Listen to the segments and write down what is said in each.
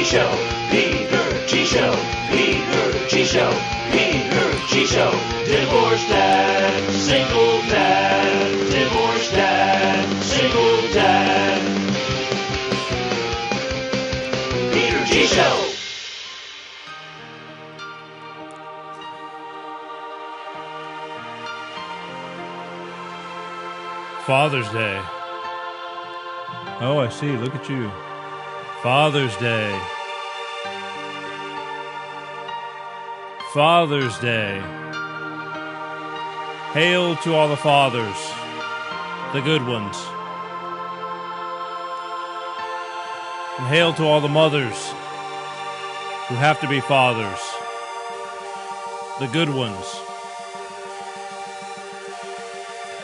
Show, Peter G Show, Peter G Show, Peter G Show. Divorced dad, single dad, divorced dad, single dad. Peter G Show. Father's Day. Oh, I see. Look at you. Father's Day. Father's Day. Hail to all the fathers, the good ones. And hail to all the mothers who have to be fathers, the good ones.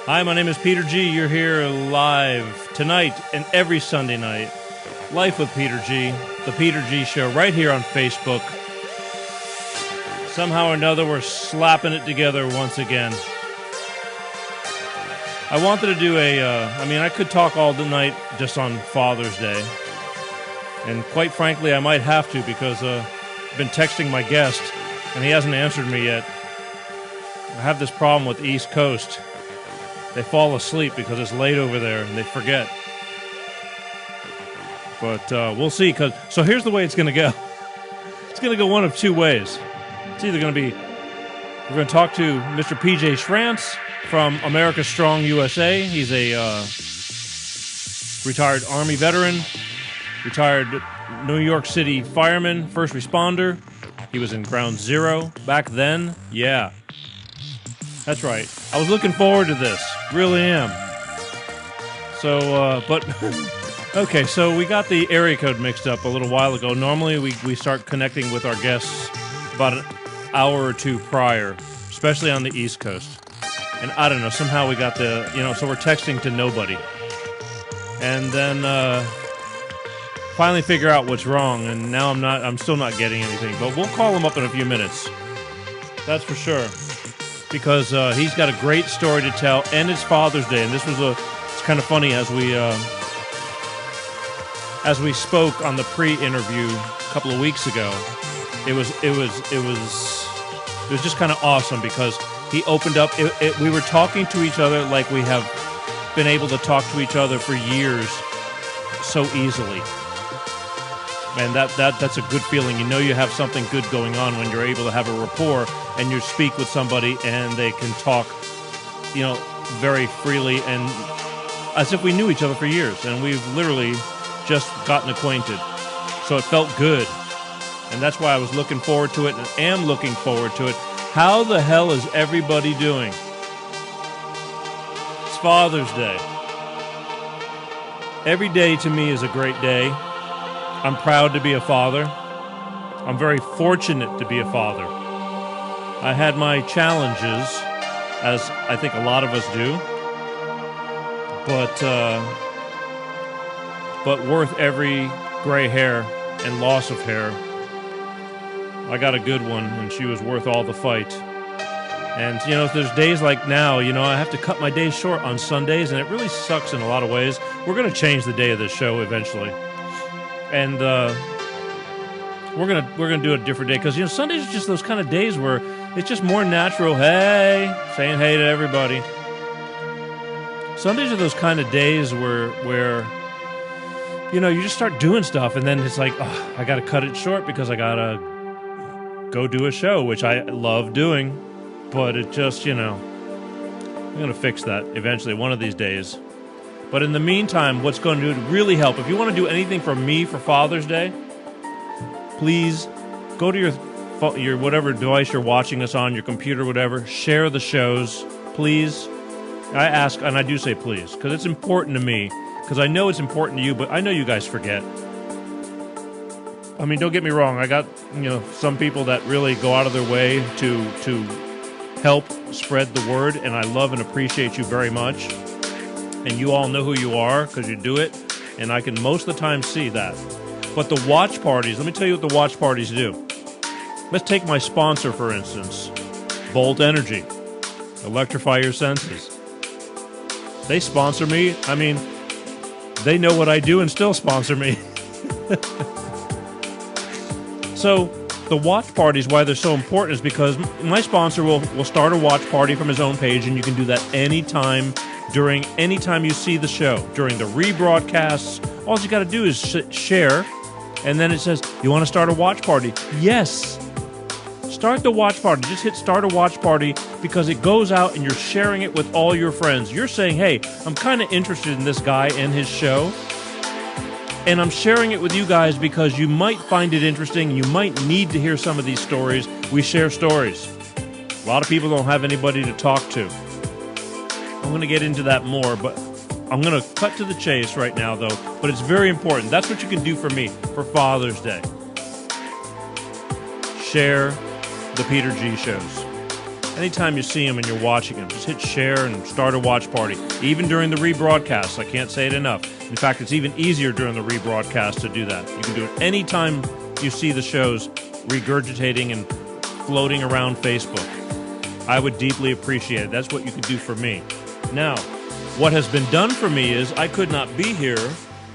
Hi, my name is Peter G. You're here live tonight and every Sunday night. Life with Peter G. The Peter G Show right here on Facebook. Somehow or another, we're slapping it together once again. I wanted to do I could talk all the night just on Father's Day. And quite frankly, I might have to because I've been texting my guest and he hasn't answered me yet. I have this problem with the East Coast. They fall asleep because it's late over there and they forget. But we'll see. So here's the way it's going to go. It's going to go one of two ways. It's either going to be, we're going to talk to Mr. PJ Schrantz from America's Strong USA. He's a retired Army veteran, retired New York City fireman, first responder. He was in Ground Zero back then. Yeah. That's right. I was looking forward to this. Really am. So, okay, so we got the area code mixed up a little while ago. Normally, we start connecting with our guests about an hour or two prior, especially on the East Coast. And I don't know, somehow we got so we're texting to nobody. And then finally figure out what's wrong, and now I'm still not getting anything. But we'll call him up in a few minutes. That's for sure. Because he's got a great story to tell, and it's Father's Day, and it's kind of funny as we spoke on the pre-interview a couple of weeks ago. It was just kind of awesome because he opened up. We were talking to each other like we have been able to talk to each other for years, so easily. And that's a good feeling. You know you have something good going on when you're able to have a rapport and you speak with somebody and they can talk, very freely and as if we knew each other for years. And we've literally just gotten acquainted. So it felt good. And that's why I was looking forward to it and am looking forward to it. How the hell is everybody doing? It's Father's Day. Every day to me is a great day. I'm proud to be a father. I'm very fortunate to be a father. I had my challenges, as I think a lot of us do, but worth every gray hair and loss of hair. I got a good one, and she was worth all the fight. And, there's days like now, I have to cut my days short on Sundays, and it really sucks in a lot of ways. We're going to change the day of this show eventually. And we're gonna do a different day because Sundays are just those kind of days where it's just more natural. Hey, saying hey to everybody. Sundays are those kind of days where you just start doing stuff and then it's like, oh, I got to cut it short because I gotta go do a show, which I love doing, but it just I'm gonna fix that eventually one of these days. But in the meantime, what's going to really help, if you want to do anything for me for Father's Day, please go to your whatever device you're watching us on, your computer, whatever, share the shows, please. I ask, and I do say please, because it's important to me, because I know it's important to you, but I know you guys forget. I mean, don't get me wrong, I got, some people that really go out of their way to help spread the word, and I love and appreciate you very much. And you all know who you are because you do it, and I can most of the time see that. But the watch parties, let me tell you what the watch parties do. Let's take my sponsor, for instance, Bolt Energy. Electrify your senses. They sponsor me. I mean, they know what I do and still sponsor me. So the watch parties, why they're so important, is because my sponsor will start a watch party from his own page, and you can do that anytime you see the show. During the rebroadcasts, all you got to do is share, and then it says, you want to start a watch party? Yes. Start the watch party. Just hit start a watch party because it goes out and you're sharing it with all your friends. You're saying, hey, I'm kind of interested in this guy and his show, and I'm sharing it with you guys because you might find it interesting. You might need to hear some of these stories. We share stories. A lot of people don't have anybody to talk to. I'm going to get into that more, but I'm going to cut to the chase right now, though. But it's very important. That's what you can do for me for Father's Day. Share the Peter G shows. Anytime you see them and you're watching them, just hit share and start a watch party. Even during the rebroadcast, I can't say it enough. In fact, it's even easier during the rebroadcast to do that. You can do it anytime you see the shows regurgitating and floating around Facebook. I would deeply appreciate it. That's what you can do for me. Now, what has been done for me is I could not be here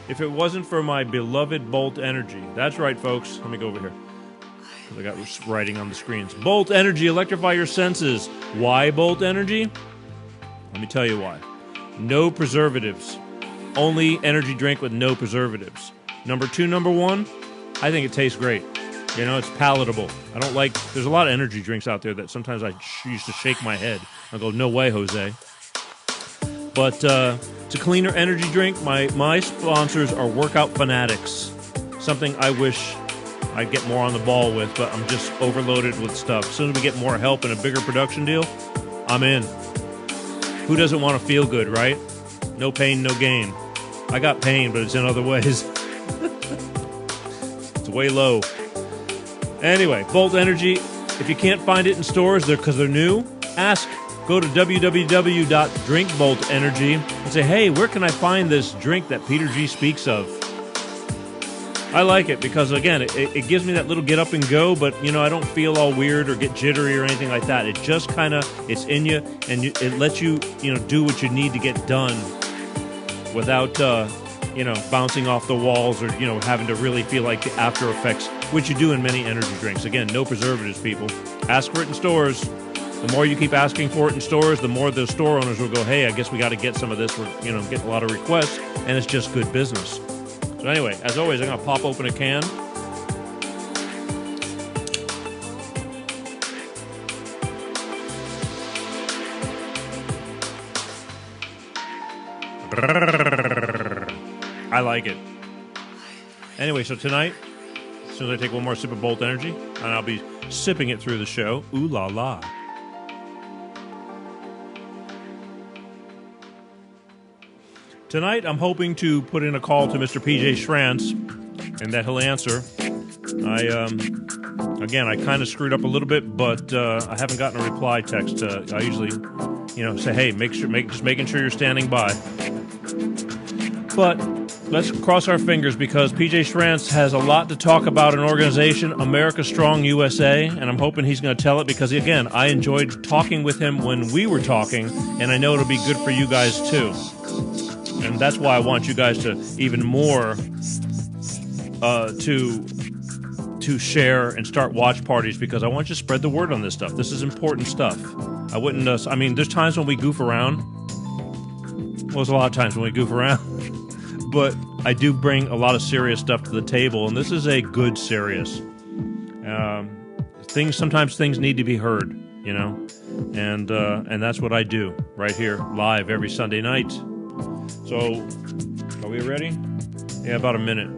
if it wasn't for my beloved Bolt Energy. That's right, folks. Let me go over here. I got writing on the screens. Bolt Energy, electrify your senses. Why Bolt Energy? Let me tell you why. No preservatives. Only energy drink with no preservatives. Number one, I think it tastes great. You know, it's palatable. I don't like, there's a lot of energy drinks out there that sometimes I used to shake my head. I go, no way, Jose. But it's a cleaner energy drink. My sponsors are Workout Fanatics. Something I wish I'd get more on the ball with, but I'm just overloaded with stuff. As soon as we get more help and a bigger production deal, I'm in. Who doesn't want to feel good, right? No pain, no gain. I got pain, but it's in other ways. It's way low. Anyway, Bolt Energy, if you can't find it in stores because they're new, go to www.drinkboltenergy and say, hey, where can I find this drink that Peter G speaks of? I like it because, again, it gives me that little get up and go, but, you know, I don't feel all weird or get jittery or anything like that. It just kind of, it's in you, and it lets you, you know, do what you need to get done without, you know, bouncing off the walls or, you know, having to really feel like the after effects, which you do in many energy drinks. Again, no preservatives, people. Ask for it in stores. The more you keep asking for it in stores, the more the store owners will go, hey, I guess we got to get some of this. We're, you know, getting a lot of requests, and it's just good business. So anyway, as always, I'm going to pop open a can. I like it. Anyway, so tonight, as soon as I take one more sip of Bolt Energy, and I'll be sipping it through the show. Ooh la la. Tonight, I'm hoping to put in a call to Mr. PJ Schrantz, and that he'll answer. Again, I kind of screwed up a little bit, but I haven't gotten a reply text. I usually, you know, say, hey, just making sure you're standing by. But let's cross our fingers because PJ Schrantz has a lot to talk about an organization, America Strong USA, and I'm hoping he's going to tell it because, again, I enjoyed talking with him when we were talking, and I know it'll be good for you guys, too. And that's why I want you guys to even more to share and start watch parties because I want you to spread the word on this stuff. This is important stuff. I wouldn't. I mean, there's times when we goof around. Well, there's a lot of times when we goof around, but I do bring a lot of serious stuff to the table, and this is a good serious. Sometimes things need to be heard, you know, and that's what I do right here live every Sunday night. So, are we ready? Yeah, about a minute.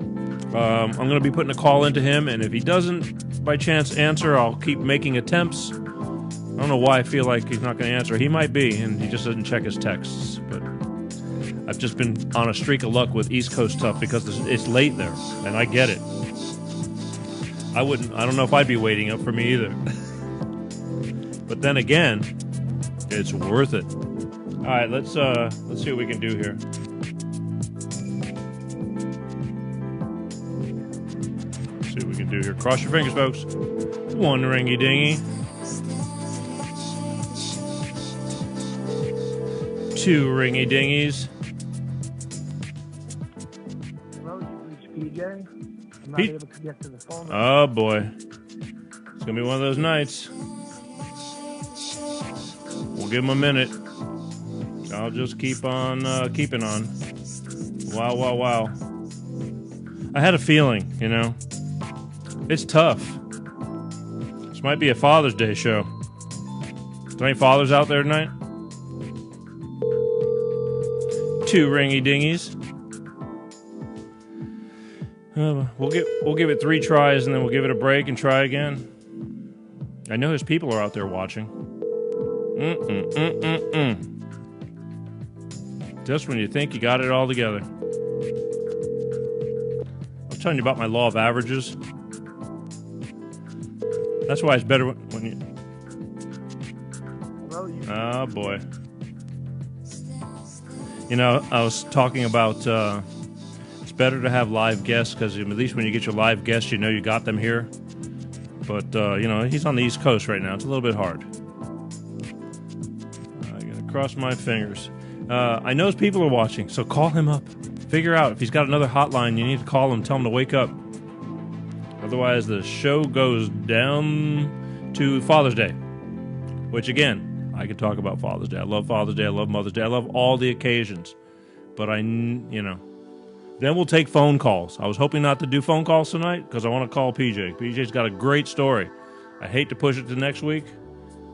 I'm going to be putting a call into him, and if he doesn't, by chance, answer, I'll keep making attempts. I don't know why I feel like he's not going to answer. He might be, and he just doesn't check his texts. But I've just been on a streak of luck with East Coast stuff because it's late there, and I get it. I don't know if I'd be waiting up for me either. But then again, it's worth it. All right, let's see what we can do here. Let's see what we can do here. Cross your fingers, folks. One ringy dingy. Two ringy dingies. Hello, you reached PJ. I'm not Pete. able to get to the phone. Oh boy, it's gonna be one of those nights. We'll give him a minute. I'll just keep on keeping on. Wow. I had a feeling, it's tough. This might be a Father's Day show. Is there any fathers out there tonight? 2 ringy dingies. We'll give it 3 tries and then we'll give it a break and try again. I know his people are out there watching. Just when you think you got it all together. I was telling you about my law of averages. That's why it's better when you... Oh, boy. I was talking about it's better to have live guests because at least when you get your live guests, you got them here. But, he's on the East Coast right now. It's a little bit hard. I gotta cross my fingers. I know his people are watching, so call him up. Figure out if he's got another hotline, you need to call him, tell him to wake up. Otherwise, the show goes down to Father's Day. Which, again, I could talk about Father's Day. I love Father's Day. I love Mother's Day. I love all the occasions. But then we'll take phone calls. I was hoping not to do phone calls tonight because I want to call PJ. PJ's got a great story. I hate to push it to next week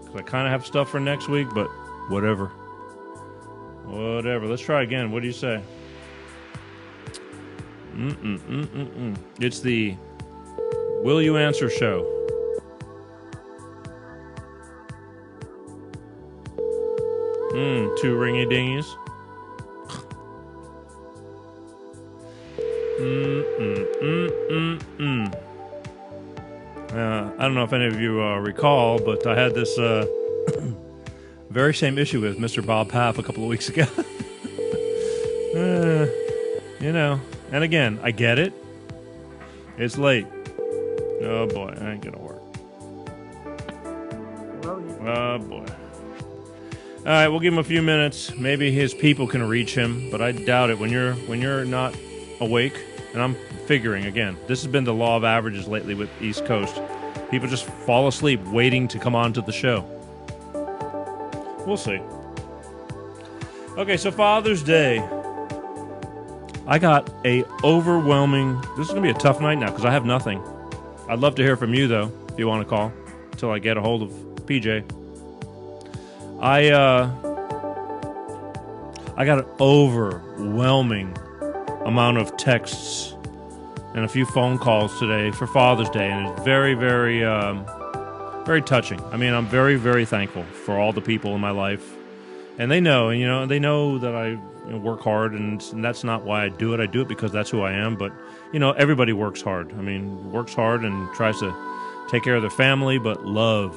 because I kind of have stuff for next week, but whatever. Let's try again. What do you say? It's the Will You Answer show. Two ringy dingies. I don't know if any of you recall, but I had this very same issue with Mr. Bob Paff a couple of weeks ago. And again, I get it. It's late. Oh boy, that ain't gonna work. Oh boy. All right, we'll give him a few minutes. Maybe his people can reach him, but I doubt it. When you're not awake, and I'm figuring again, this has been the law of averages lately with East Coast. People just fall asleep waiting to come on to the show. We'll see. Okay, so Father's Day. I got a overwhelming... This is going to be a tough night now because I have nothing. I'd love to hear from you, though, if you want to call, until I get a hold of PJ. I got an overwhelming amount of texts and a few phone calls today for Father's Day, and it's very, very, very touching. I mean, I'm very, very thankful for all the people in my life, and they know, they know that I work hard, and that's not why I do it. I do it because that's who I am. But everybody works hard. I mean, works hard and tries to take care of their family, but love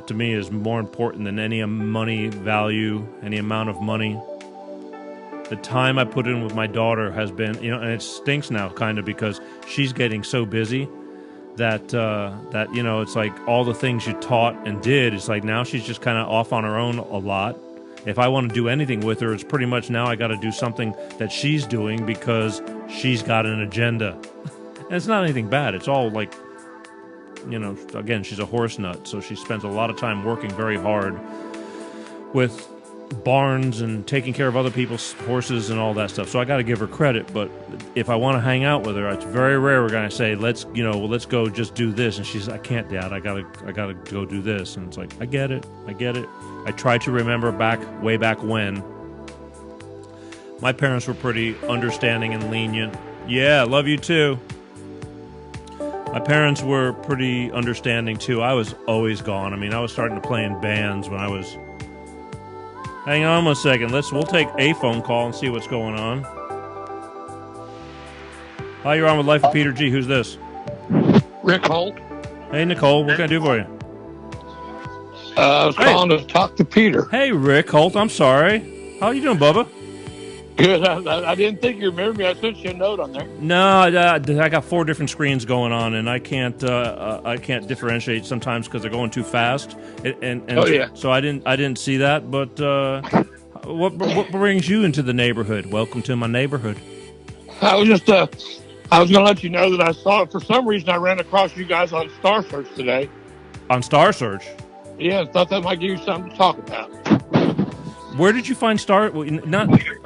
to me is more important than any money value, any amount of money. The time I put in with my daughter has been, and it stinks now kind of because she's getting so busy that it's like all the things you taught and did, it's like now she's just kind of off on her own a lot. If I want to do anything with her, it's pretty much now I got to do something that she's doing because she's got an agenda. And it's not anything bad. It's all like, again, she's a horse nut, so she spends a lot of time working very hard with barns and taking care of other people's horses and all that stuff. So I got to give her credit, but if I want to hang out with her, it's very rare we're going to say, let's go just do this. And she's, I can't, Dad, I gotta go do this. And it's like, I get it. I try to remember way back when my parents were pretty understanding and lenient. Yeah, love you too. My parents were pretty understanding too. I was always gone. I mean, I was starting to play in bands when I was... Hang on 1 second. We'll take a phone call and see what's going on. Hi, you're on with Life of Peter G. Who's this? Rick Holt. Hey, Nicole. What can I do for you? I was calling to talk to Peter. Hey, Rick Holt. I'm sorry. How you doing, Bubba? Good. I didn't think you remembered me. I sent you a note on there. No, I got 4 different screens going on, and I can't differentiate sometimes because they're going too fast. So I didn't see that. But what brings you into the neighborhood? Welcome to my neighborhood. I was just I was going to let you know that I saw it. For some reason, I ran across you guys on Star Search today. On Star Search? Yeah, I thought that might give you something to talk about. Where did you find Star?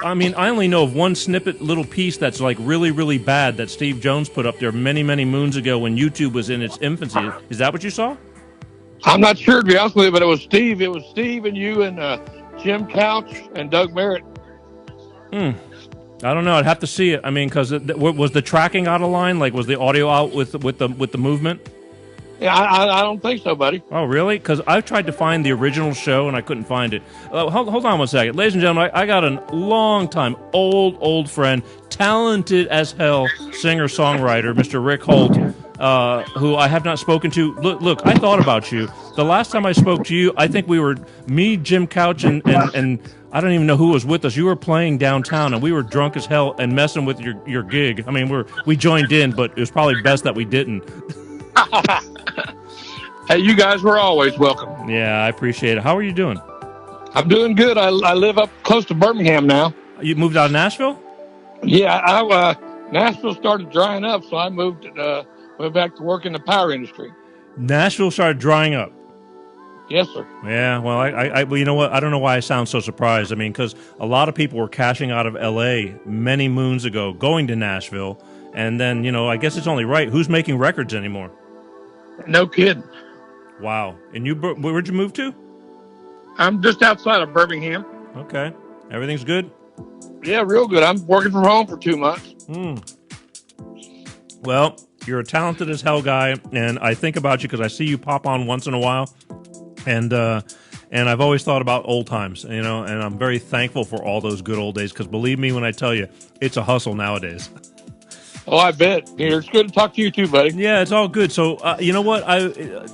I mean, I only know of one snippet, little piece that's like really, really bad that Steve Jones put up there many, many moons ago when YouTube was in its infancy. Is that what you saw? I'm not sure, to be honest with you, but it was Steve. It was Steve and you and Jim Couch and Doug Merritt. I don't know. I'd have to see it. I mean, because was the tracking out of line? Like, was the audio out with the movement? Yeah, I don't think so, buddy. Oh, really? Because I've tried to find the original show and I couldn't find it. Hold on one second. Ladies and gentlemen, I got a long-time, old friend, talented as hell singer-songwriter, Mr. Rick Holt, who I have not spoken to. Look, I thought about you. The last time I spoke to you, I think we were, me, Jim Couch, and I don't even know who was with us. You were playing downtown, and we were drunk as hell and messing with your gig. I mean, we joined in, but it was probably best that we didn't. Hey, you guys were always welcome. Yeah, I appreciate it. How are you doing? I'm doing good. I live up close to Birmingham now. You moved out of Nashville? Yeah, Nashville started drying up, so I went back to work in the power industry. Nashville started drying up. Yes, sir. Yeah, well, well, you know what? I don't know why I sound so surprised. I mean, because a lot of people were cashing out of L.A. many moons ago, going to Nashville, and then, I guess it's only right. Who's making records anymore? No kidding. Wow. And where'd you move to? I'm just outside of Birmingham. Okay. Everything's good? Yeah, real good. I'm working from home for 2 months. Well, you're a talented as hell guy, and I think about you because I see you pop on once in a while, and I've always thought about old times, and I'm very thankful for all those good old days because believe me when I tell you, it's a hustle nowadays. Oh, I bet. Peter, it's good to talk to you too, buddy. Yeah, it's all good. So, you know what?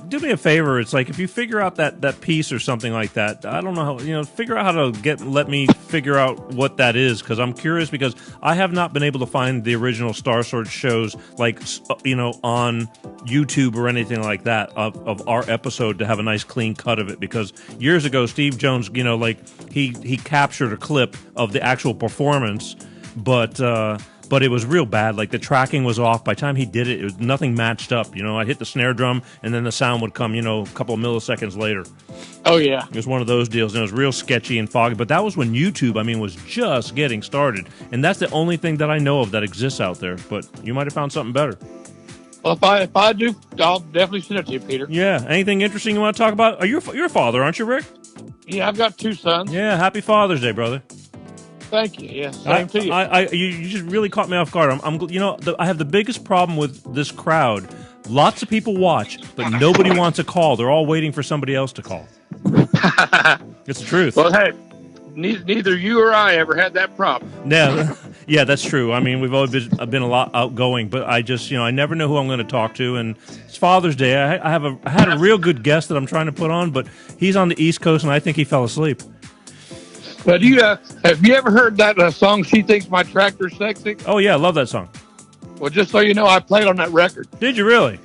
Do me a favor. It's like if you figure out that piece or something like that, I don't know how, figure out how to let me figure out what that is because I'm curious because I have not been able to find the original Star Search shows like, on YouTube or anything like that of our episode to have a nice clean cut of it because years ago, Steve Jones, he captured a clip of the actual performance, but it was real bad. Like the tracking was off. By the time he did it, nothing matched up. I hit the snare drum, and then the sound would come, a couple of milliseconds later. Oh, yeah. It was one of those deals, and it was real sketchy and foggy. But that was when YouTube, was just getting started. And that's the only thing that I know of that exists out there. But you might have found something better. Well, if I do, I'll definitely send it to you, Peter. Yeah. Anything interesting you want to talk about? You're a father, aren't you, Rick? Yeah, I've got 2 sons. Yeah. Happy Father's Day, brother. Thank you. Yes, same to you. You just really caught me off guard. I have the biggest problem with this crowd. Lots of people watch, but nobody wants to call. They're all waiting for somebody else to call. It's the truth. Well, hey, neither you or I ever had that problem. Yeah, that's true. We've always been a lot outgoing, but I just, I never know who I'm going to talk to. And it's Father's Day. I had a real good guest that I'm trying to put on, but he's on the East Coast, and I think he fell asleep. But have you ever heard that song, She Thinks My Tractor's Sexy? Oh, yeah, I love that song. Well, just so you know, I played on that record. Did you really?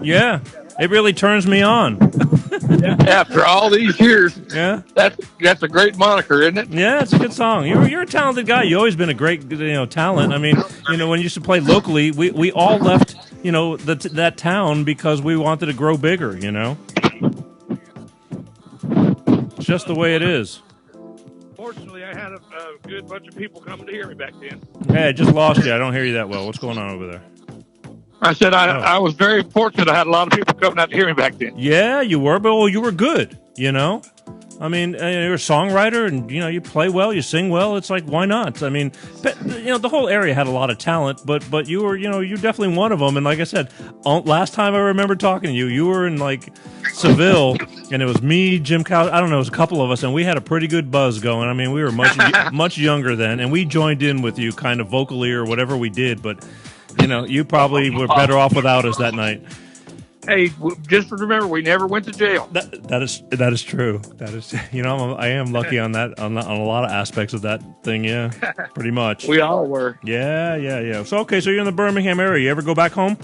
Yeah. It really turns me on. After all these years. Yeah. That's a great moniker, isn't it? Yeah, it's a good song. You're a talented guy. You've always been a great, talent. When you used to play locally, we all left, that town because we wanted to grow bigger, It's just the way it is. Fortunately, I had a good bunch of people coming to hear me back then. Hey, I just lost you. I don't hear you that well. What's going on over there? I said I was very fortunate. I had a lot of people coming out to hear me back then. Yeah, you were, but you were good, you're a songwriter and, you play well, you sing well. It's like, why not? The whole area had a lot of talent, but you were, you're definitely one of them. And like I said, last time I remember talking to you, you were in Seville and it was me, Jim Cow. I don't know, it was a couple of us and we had a pretty good buzz going. We were much younger then and we joined in with you kind of vocally or whatever we did. But, you probably were better off without us that night. Hey, just remember, we never went to jail. That is true. That is, I am lucky on that on a lot of aspects of that thing. Yeah, pretty much. We all were. Yeah. So okay, so you're in the Birmingham area. You ever go back home?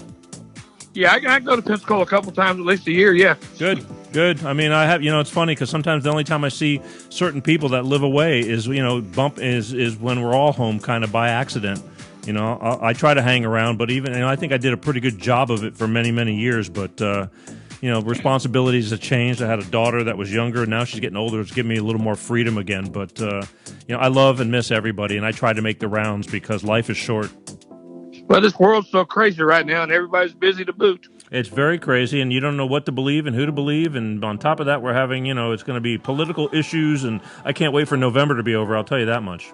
Yeah, I go to Pensacola a couple times at least a year. Yeah. Good. I have. It's funny because sometimes the only time I see certain people that live away is is when we're all home, kind of by accident. You know, I try to hang around, but even I think I did a pretty good job of it for many, many years. But you know, responsibilities have changed. I had a daughter that was younger, and now she's getting older. It's giving me a little more freedom again. But you know, I love and miss everybody, and I try to make the rounds because life is short. Well, this world's so crazy right now, and everybody's busy to boot. It's very crazy, and you don't know what to believe and who to believe. And on top of that, we're having, you know, it's going to be political issues, and I can't wait for November to be over. I'll tell you that much.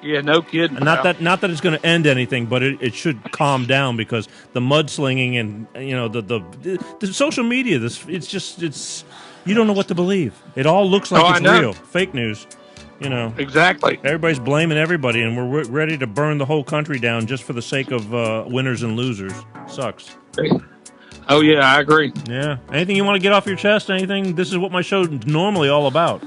Yeah, no kidding. And not that it's going to end anything, but it should calm down because the mudslinging and you know the social media. It's you don't know what to believe. It all looks like it's real, fake news. You know, exactly. Everybody's blaming everybody, and we're ready to burn the whole country down just for the sake of winners and losers. Sucks. Oh yeah, I agree. Yeah. Anything you want to get off your chest? Anything? This is what my show's normally all about.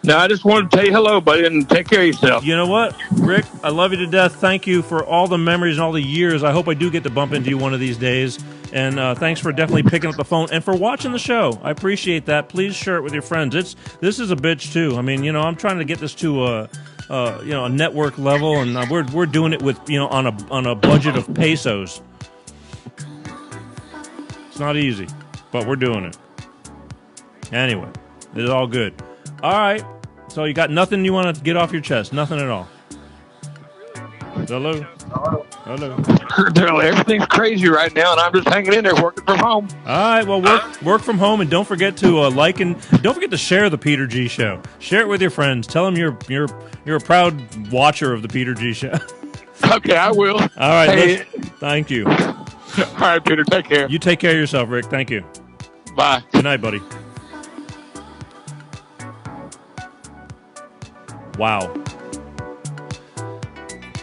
No, I just wanted to tell you hello, buddy, and take care of yourself. You know what, Rick? I love you to death. Thank you for all the memories and all the years. I hope I do get to bump into you one of these days. And thanks for definitely picking up the phone and for watching the show. I appreciate that. Please share it with your friends. This is a bitch too. I mean, you know, I'm trying to get this to a network level, and we're doing it with on a budget of pesos. It's not easy, but we're doing it. Anyway, it's all good. All right. So you got nothing you want to get off your chest? Nothing at all? Hello? Hello? Everything's crazy right now, and I'm just hanging in there working from home. All right. Well, work from home, and don't forget to like and don't forget to share the Peter G Show. Share it with your friends. Tell them you're a proud watcher of the Peter G Show. Okay, I will. All right. Hey. Thank you. All right, Peter. Take care. You take care of yourself, Rick. Thank you. Bye. Good night, buddy. Wow.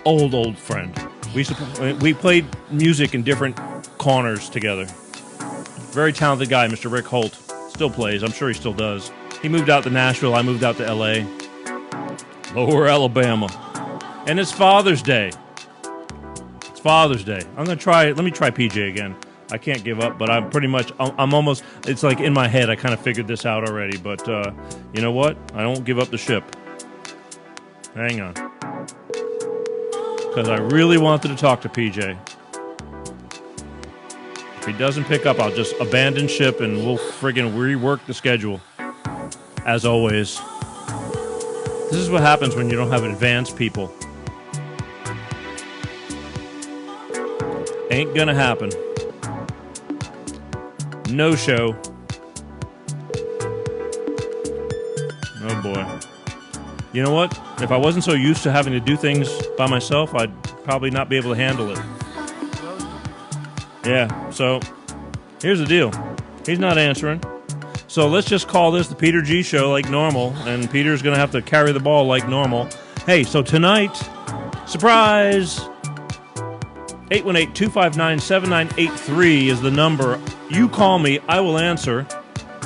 Old friend. We played music in different corners together. Very talented guy, Mr. Rick Holt. Still plays. I'm sure he still does. He moved out to Nashville. I moved out to L.A. Lower Alabama. And it's Father's Day. It's Father's Day. I'm going to try it. Let me try PJ again. I can't give up, but I'm almost, it's like in my head, I kind of figured this out already. But you know what? I don't give up the ship. Hang on. Because I really wanted to talk to PJ. If he doesn't pick up, I'll just abandon ship and we'll friggin' rework the schedule. As always. This is what happens when you don't have advanced people. Ain't gonna happen. No show. Oh boy. You know what? If I wasn't so used to having to do things by myself, I'd probably not be able to handle it. Yeah, so here's the deal. He's not answering. So let's just call this the Peter G Show like normal, and Peter's going to have to carry the ball like normal. Hey, so tonight, surprise! 818-259-7983 is the number. You call me, I will answer.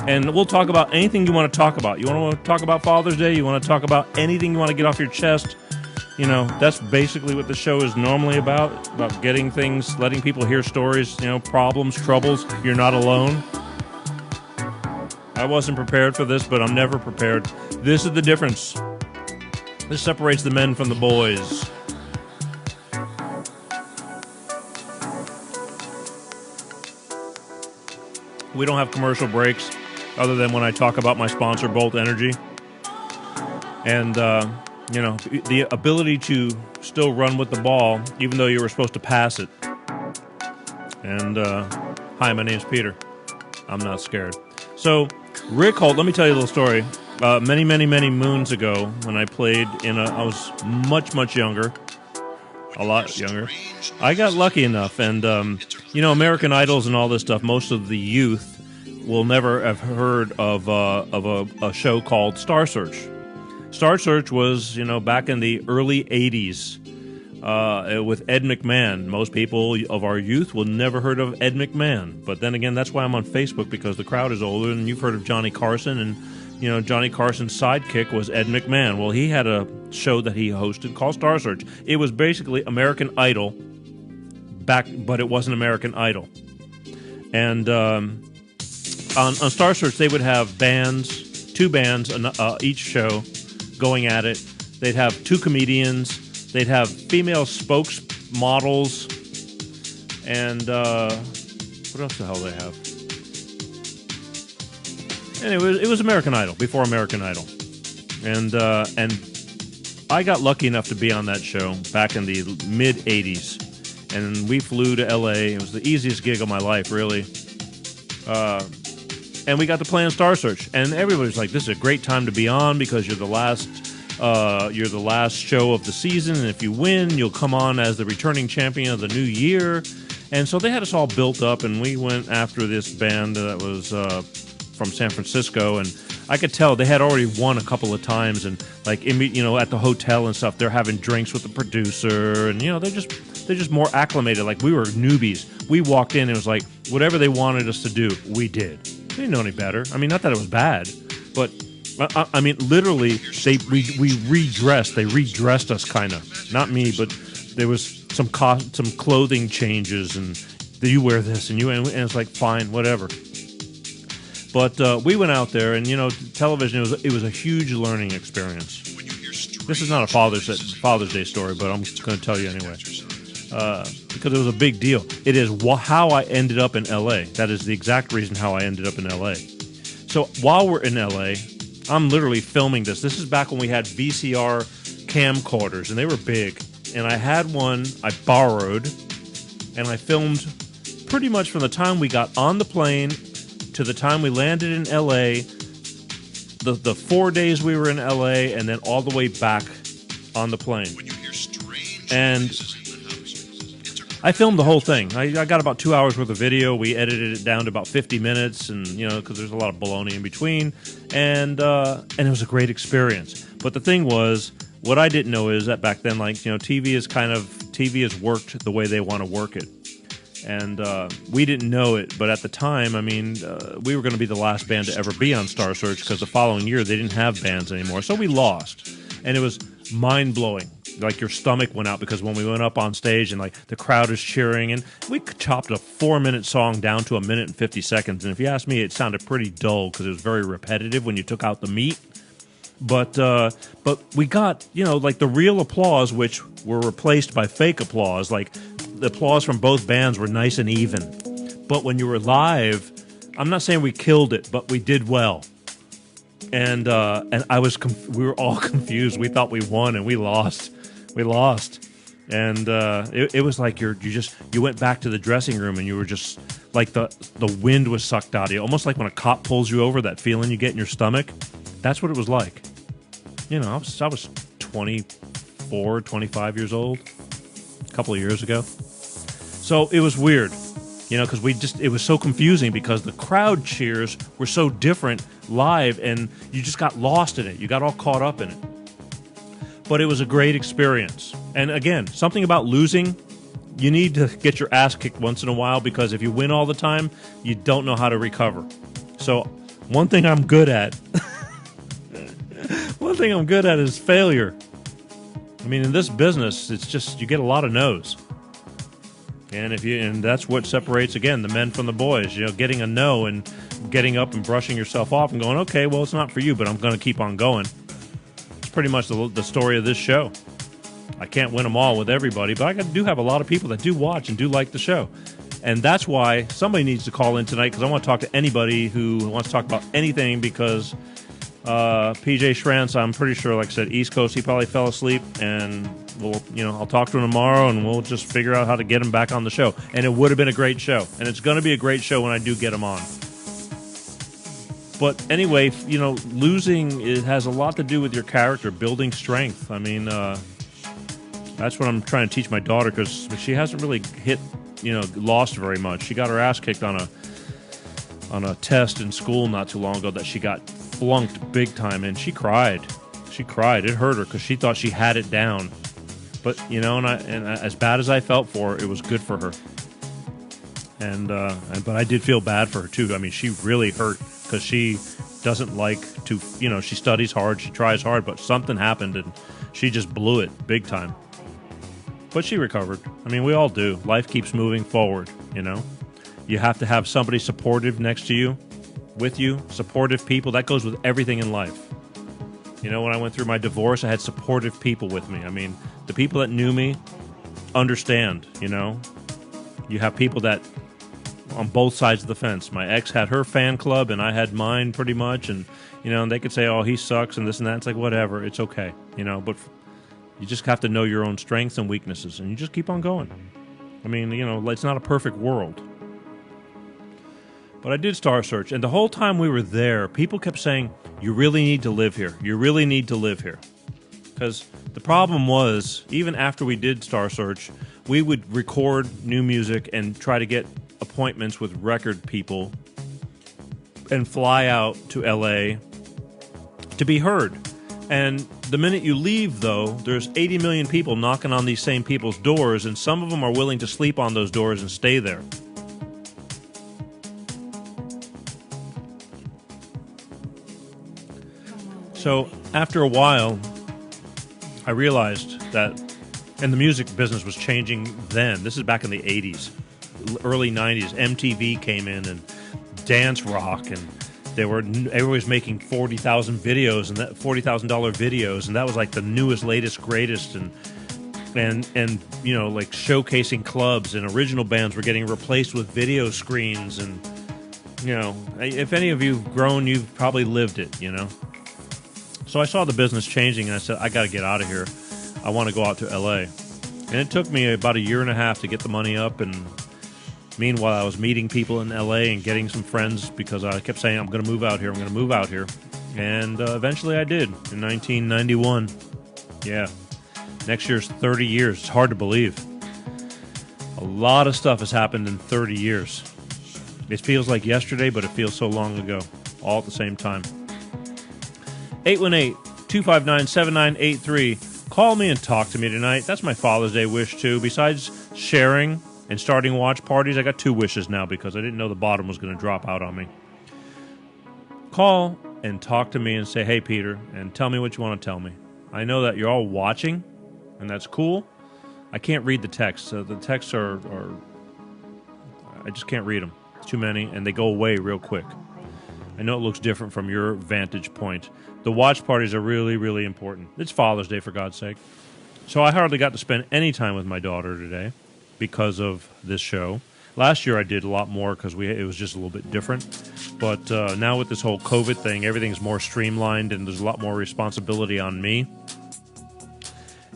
And we'll talk about anything you want to talk about. You want to talk about Father's Day? You want to talk about anything you want to get off your chest? You know, that's basically what the show is normally about getting things, letting people hear stories, problems, troubles. You're not alone. I wasn't prepared for this, but I'm never prepared. This is the difference. This separates the men from the boys. We don't have commercial breaks other than when I talk about my sponsor, Bolt Energy. And, the ability to still run with the ball, even though you were supposed to pass it. And, hi, my name's Peter. I'm not scared. So, Rick Holt, let me tell you a little story. Many, many, many moons ago, when I played I was much, much younger. A lot younger. I got lucky enough, and, American Idols and all this stuff, most of the youth will never have heard of a show called Star Search. Star Search was, back in the early 80s with Ed McMahon. Most people of our youth will never heard of Ed McMahon. But then again, that's why I'm on Facebook, because the crowd is older, and you've heard of Johnny Carson, and, Johnny Carson's sidekick was Ed McMahon. Well, he had a show that he hosted called Star Search. It was basically American Idol but it wasn't American Idol. And on Star Search, they would have two bands each show going at it. They'd have two comedians. They'd have female models, and what else the hell they have? Anyway, it was American Idol, before American Idol. And I got lucky enough to be on that show back in the mid-'80s. And we flew to L.A. It was the easiest gig of my life, really. And we got to play on Star Search. And everybody's like, this is a great time to be on because you're the last show of the season. And if you win, you'll come on as the returning champion of the new year. And so they had us all built up, and we went after this band that was from San Francisco. And I could tell they had already won a couple of times. And, like, at the hotel and stuff, they're having drinks with the producer. And, they're just more acclimated. Like, we were newbies. We walked in and it was like, whatever they wanted us to do, we did. We didn't know any better. I mean, not that it was bad, but I mean, literally, we redressed. They redressed us, kind of. Not me, but there was some clothing changes, and you wear this, and it's like, fine, whatever. But we went out there, and television, it was a huge learning experience. This is not a Father's Day story, but I'm going to tell you anyway. Because it was a big deal. It is how I ended up in L.A. That is the exact reason how I ended up in L.A. So while we're in L.A., I'm literally filming this. This is back when we had VCR camcorders, and they were big. And I had one I borrowed, and I filmed pretty much from the time we got on the plane to the time we landed in L.A., the 4 days we were in L.A., and then all the way back on the plane. And I filmed the whole thing. I got about 2 hours worth of video. We edited it down to about 50 minutes, and because there's a lot of baloney in between, and it was a great experience. But the thing was, what I didn't know is that back then, TV is worked the way they want to work it, and we didn't know it. But at the time, I mean, we were going to be the last band to ever be on Star Search because the following year they didn't have bands anymore, so we lost, and it was mind blowing. Like, your stomach went out because when we went up on stage and, like, the crowd is cheering, and we chopped a 4-minute song down to 1 minute and 50 seconds. And if you ask me, it sounded pretty dull because it was very repetitive when you took out the meat. But we got, like, the real applause, which were replaced by fake applause. Like, the applause from both bands were nice and even. But when you were live, I'm not saying we killed it, but we did well. And we were all confused. We thought we won, and we lost. We lost, and it was like you went back to the dressing room, and you were just like the wind was sucked out of you, almost like when a cop pulls you over. That feeling you get in your stomach, that's what it was like. I was 24, 25 years old a couple of years ago, so it was weird, because it was so confusing because the crowd cheers were so different live, and you just got lost in it. You got all caught up in it. But it was a great experience. And again, something about losing, you need to get your ass kicked once in a while, because if you win all the time, you don't know how to recover. So one thing I'm good at, is failure. I mean, in this business, it's just, you get a lot of no's. And that's what separates, again, the men from the boys. Getting a no and getting up and brushing yourself off and going, okay, well, it's not for you, but I'm going to keep on going. Pretty much the story of this show. I can't win them all with everybody, but I do have a lot of people that do watch and do like the show. And that's why somebody needs to call in tonight, because I want to talk to anybody who wants to talk about anything, because PJ Schrantz, I'm pretty sure, like I said, East Coast, he probably fell asleep, and I'll talk to him tomorrow, and we'll just figure out how to get him back on the show. And it would have been a great show, and it's going to be a great show when I do get him on. But anyway, losing has a lot to do with your character, building strength. I mean, that's what I'm trying to teach my daughter, because she hasn't really lost very much. She got her ass kicked on a test in school not too long ago that she got flunked big time, and she cried. She cried. It hurt her because she thought she had it down. But and as bad as I felt for her, it was good for her. But I did feel bad for her too. I mean, she really hurt, because she doesn't like to, she studies hard, she tries hard, but something happened and she just blew it big time. But she recovered. I mean, we all do. Life keeps moving forward, You have to have somebody supportive next to you, with you, supportive people. That goes with everything in life. When I went through my divorce, I had supportive people with me. I mean, the people that knew me, understand, you know. You have people that on both sides of the fence. My ex had her fan club and I had mine pretty much, and you know, and they could say, oh, he sucks and this and that. It's like, whatever, it's okay, you know, but you just have to know your own strengths and weaknesses, and you just keep on going. I mean, you know, it's not a perfect world. But I did Star Search, and the whole time we were there, people kept saying, you really need to live here. You really need to live here. Because the problem was, even after we did Star Search, we would record new music and try to get appointments with record people and fly out to L.A. to be heard. And the minute you leave, though, there's 80 million people knocking on these same people's doors, and some of them are willing to sleep on those doors and stay there. So after a while, I realized that, and the music business was changing then. This is back in the 80s, early 90s. MTV came in and dance rock, and everybody was making 40,000 videos and that $40,000 videos, and that was like the newest, latest, greatest, and you know, like showcasing clubs, and original bands were getting replaced with video screens, and you know, if any of you've grown, you've probably lived it, you know. So I saw the business changing, and I said, I got to get out of here. I want to go out to L.A. And it took me about a year and a half to get the money up, and meanwhile, I was meeting people in L.A. and getting some friends because I kept saying, I'm going to move out here, I'm going to move out here. And eventually I did in 1991. Yeah. Next year's 30 years. It's hard to believe. A lot of stuff has happened in 30 years. It feels like yesterday, but it feels so long ago, all at the same time. 818-259-7983. Call me and talk to me tonight. That's my Father's Day wish, too. Besides sharing and starting watch parties, I got 2 wishes now because I didn't know the bottom was going to drop out on me. Call and talk to me and say, hey, Peter, and tell me what you want to tell me. I know that you're all watching, and that's cool. I can't read the text. So the texts are I just can't read them. It's too many, and they go away real quick. I know it looks different from your vantage point. The watch parties are really, really important. It's Father's Day, for God's sake. So I hardly got to spend any time with my daughter today because of this show. Last year I did a lot more because it was just a little bit different. But now with this whole COVID thing, everything's more streamlined and there's a lot more responsibility on me.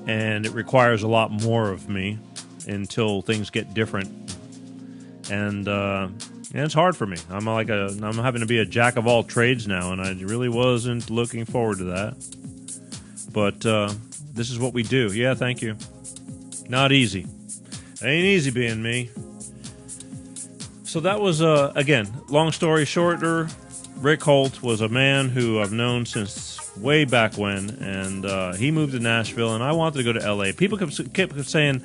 And it requires a lot more of me until things get different. And it's hard for me. I'm having to be a jack of all trades now, and I really wasn't looking forward to that. But this is what we do. Yeah, thank you. Not easy. It ain't easy being me. So that was, again, long story shorter, Rick Holt was a man who I've known since way back when, and he moved to Nashville, and I wanted to go to L.A. People kept saying,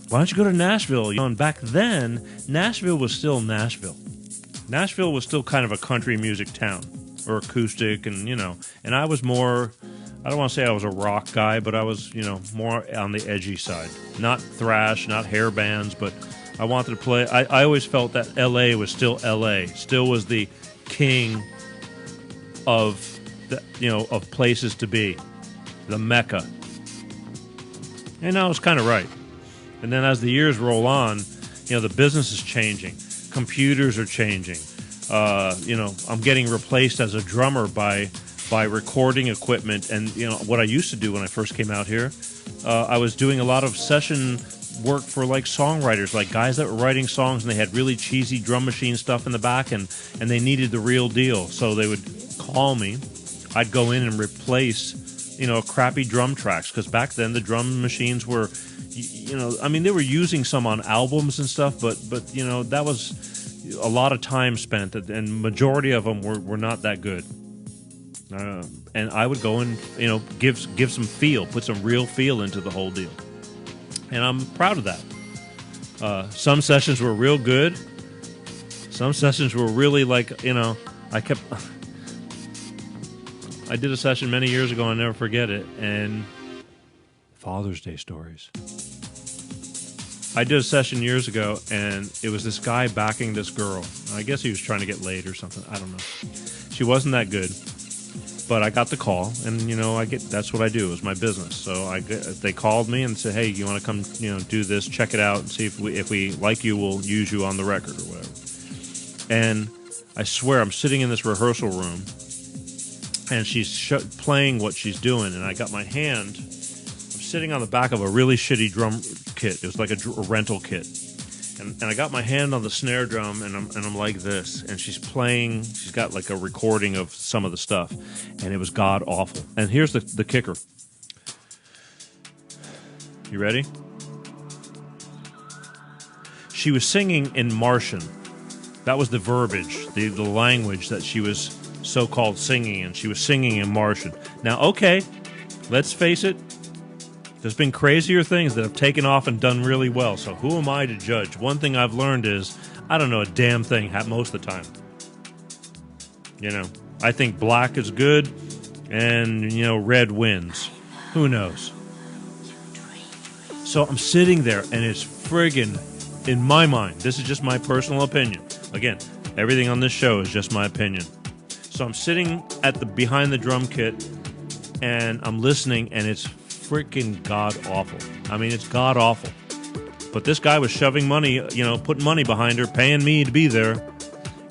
why don't you go to Nashville? You know, and back then, Nashville was still Nashville. Nashville was still kind of a country music town, or acoustic, and, you know, and I was more, I don't want to say I was a rock guy, but I was, you know, more on the edgy side. Not thrash, not hair bands, but I wanted to play, I always felt that L.A. was still L.A., still was the king of, of places to be, the Mecca. And I was kind of right. And then as the years roll on, you know, the business is changing. Computers are changing. I'm getting replaced as a drummer by recording equipment. And, you know, what I used to do when I first came out here, I was doing a lot of session work for, like, songwriters, like guys that were writing songs, and they had really cheesy drum machine stuff in the back, and they needed the real deal. So they would call me. I'd go in and replace, you know, crappy drum tracks, because back then the drum machines were, you know, I mean, they were using some on albums and stuff, but you know, that was a lot of time spent, and majority of them were not that good. And I would go and, you know, give some feel, put some real feel into the whole deal. And I'm proud of that. Some sessions were real good. Some sessions were really, like, you know, I did a session many years ago, I'll never forget it, and Father's Day stories. I did a session years ago, and it was this guy backing this girl. I guess he was trying to get laid or something. I don't know. She wasn't that good. But I got the call, and that's what I do. It's my business. So they called me and said, "Hey, you want to come, do this? Check it out and see if we like you, we'll use you on the record or whatever." And I swear, I'm sitting in this rehearsal room, and she's playing what she's doing, and I got my hand. I'm sitting on the back of a really shitty drum kit. It was like a rental kit. And I got my hand on the snare drum, and I'm like this, and she's playing. She's got like a recording of some of the stuff, and it was god awful. And here's the kicker. You ready? She was singing in Martian. That was the verbiage, the language that she was so-called singing in. She was singing in Martian. Now, okay, let's face it. There's been crazier things that have taken off and done really well, so who am I to judge? One thing I've learned is I don't know a damn thing most of the time. I think black is good, and, red wins. Who knows? So I'm sitting there, and it's friggin', in my mind, this is just my personal opinion. Again, everything on this show is just my opinion. So I'm sitting behind the drum kit, and I'm listening, and it's freaking god awful. I mean, it's god awful. But this guy was shoving money, putting money behind her, paying me to be there.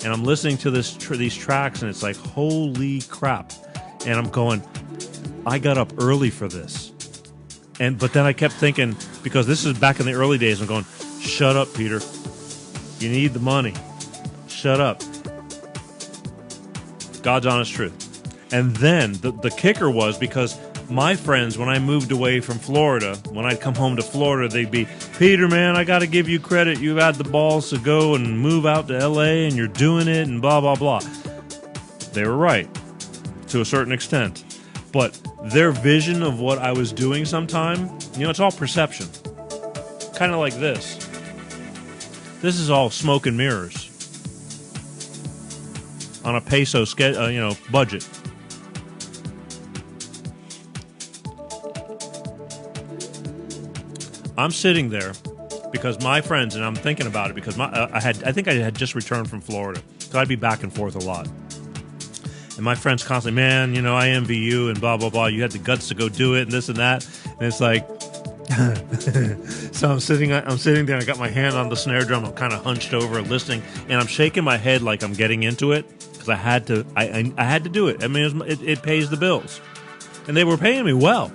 And I'm listening to these tracks, and it's like, holy crap. And I'm going, I got up early for this. But then I kept thinking, because this is back in the early days, I'm going, shut up, Peter. You need the money. Shut up. God's honest truth. And then the kicker was, because my friends, when I moved away from Florida, when I'd come home to Florida, they'd be, Peter, man, I got to give you credit. You had the balls to go and move out to L.A., and you're doing it, and blah, blah, blah. They were right, to a certain extent. But their vision of what I was doing sometime, it's all perception. Kind of like this. This is all smoke and mirrors. On a peso budget. I'm sitting there because my friends, and I'm thinking about it because I think I had just returned from Florida, so I'd be back and forth a lot. And my friends constantly, man, I envy you and blah blah blah. You had the guts to go do it and this and that. And it's like, so I'm sitting there. I got my hand on the snare drum. I'm kind of hunched over, listening, and I'm shaking my head like I'm getting into it because I had to. I had to do it. I mean, it pays the bills, and they were paying me well.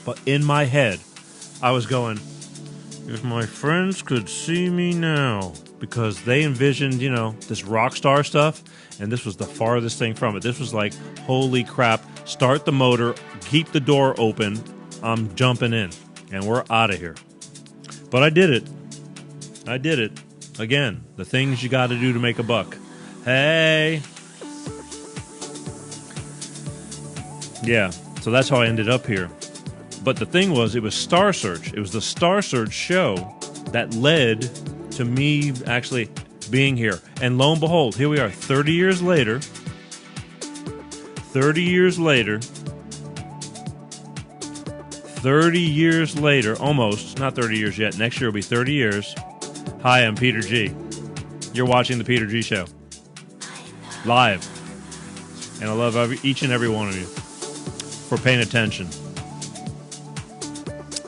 But in my head, I was going, if my friends could see me now, because they envisioned, this rock star stuff, and this was the farthest thing from it. This was like, holy crap, start the motor, keep the door open, I'm jumping in, and we're out of here. But I did it. Again, the things you got to do to make a buck. Hey. Yeah, so that's how I ended up here. But the thing was, it was Star Search. It was the Star Search show that led to me actually being here. And lo and behold, here we are 30 years later. 30 years later. 30 years later, almost, not 30 years yet. Next year will be 30 years. Hi, I'm Peter G. You're watching The Peter G Show. Live. And I love each and every one of you for paying attention.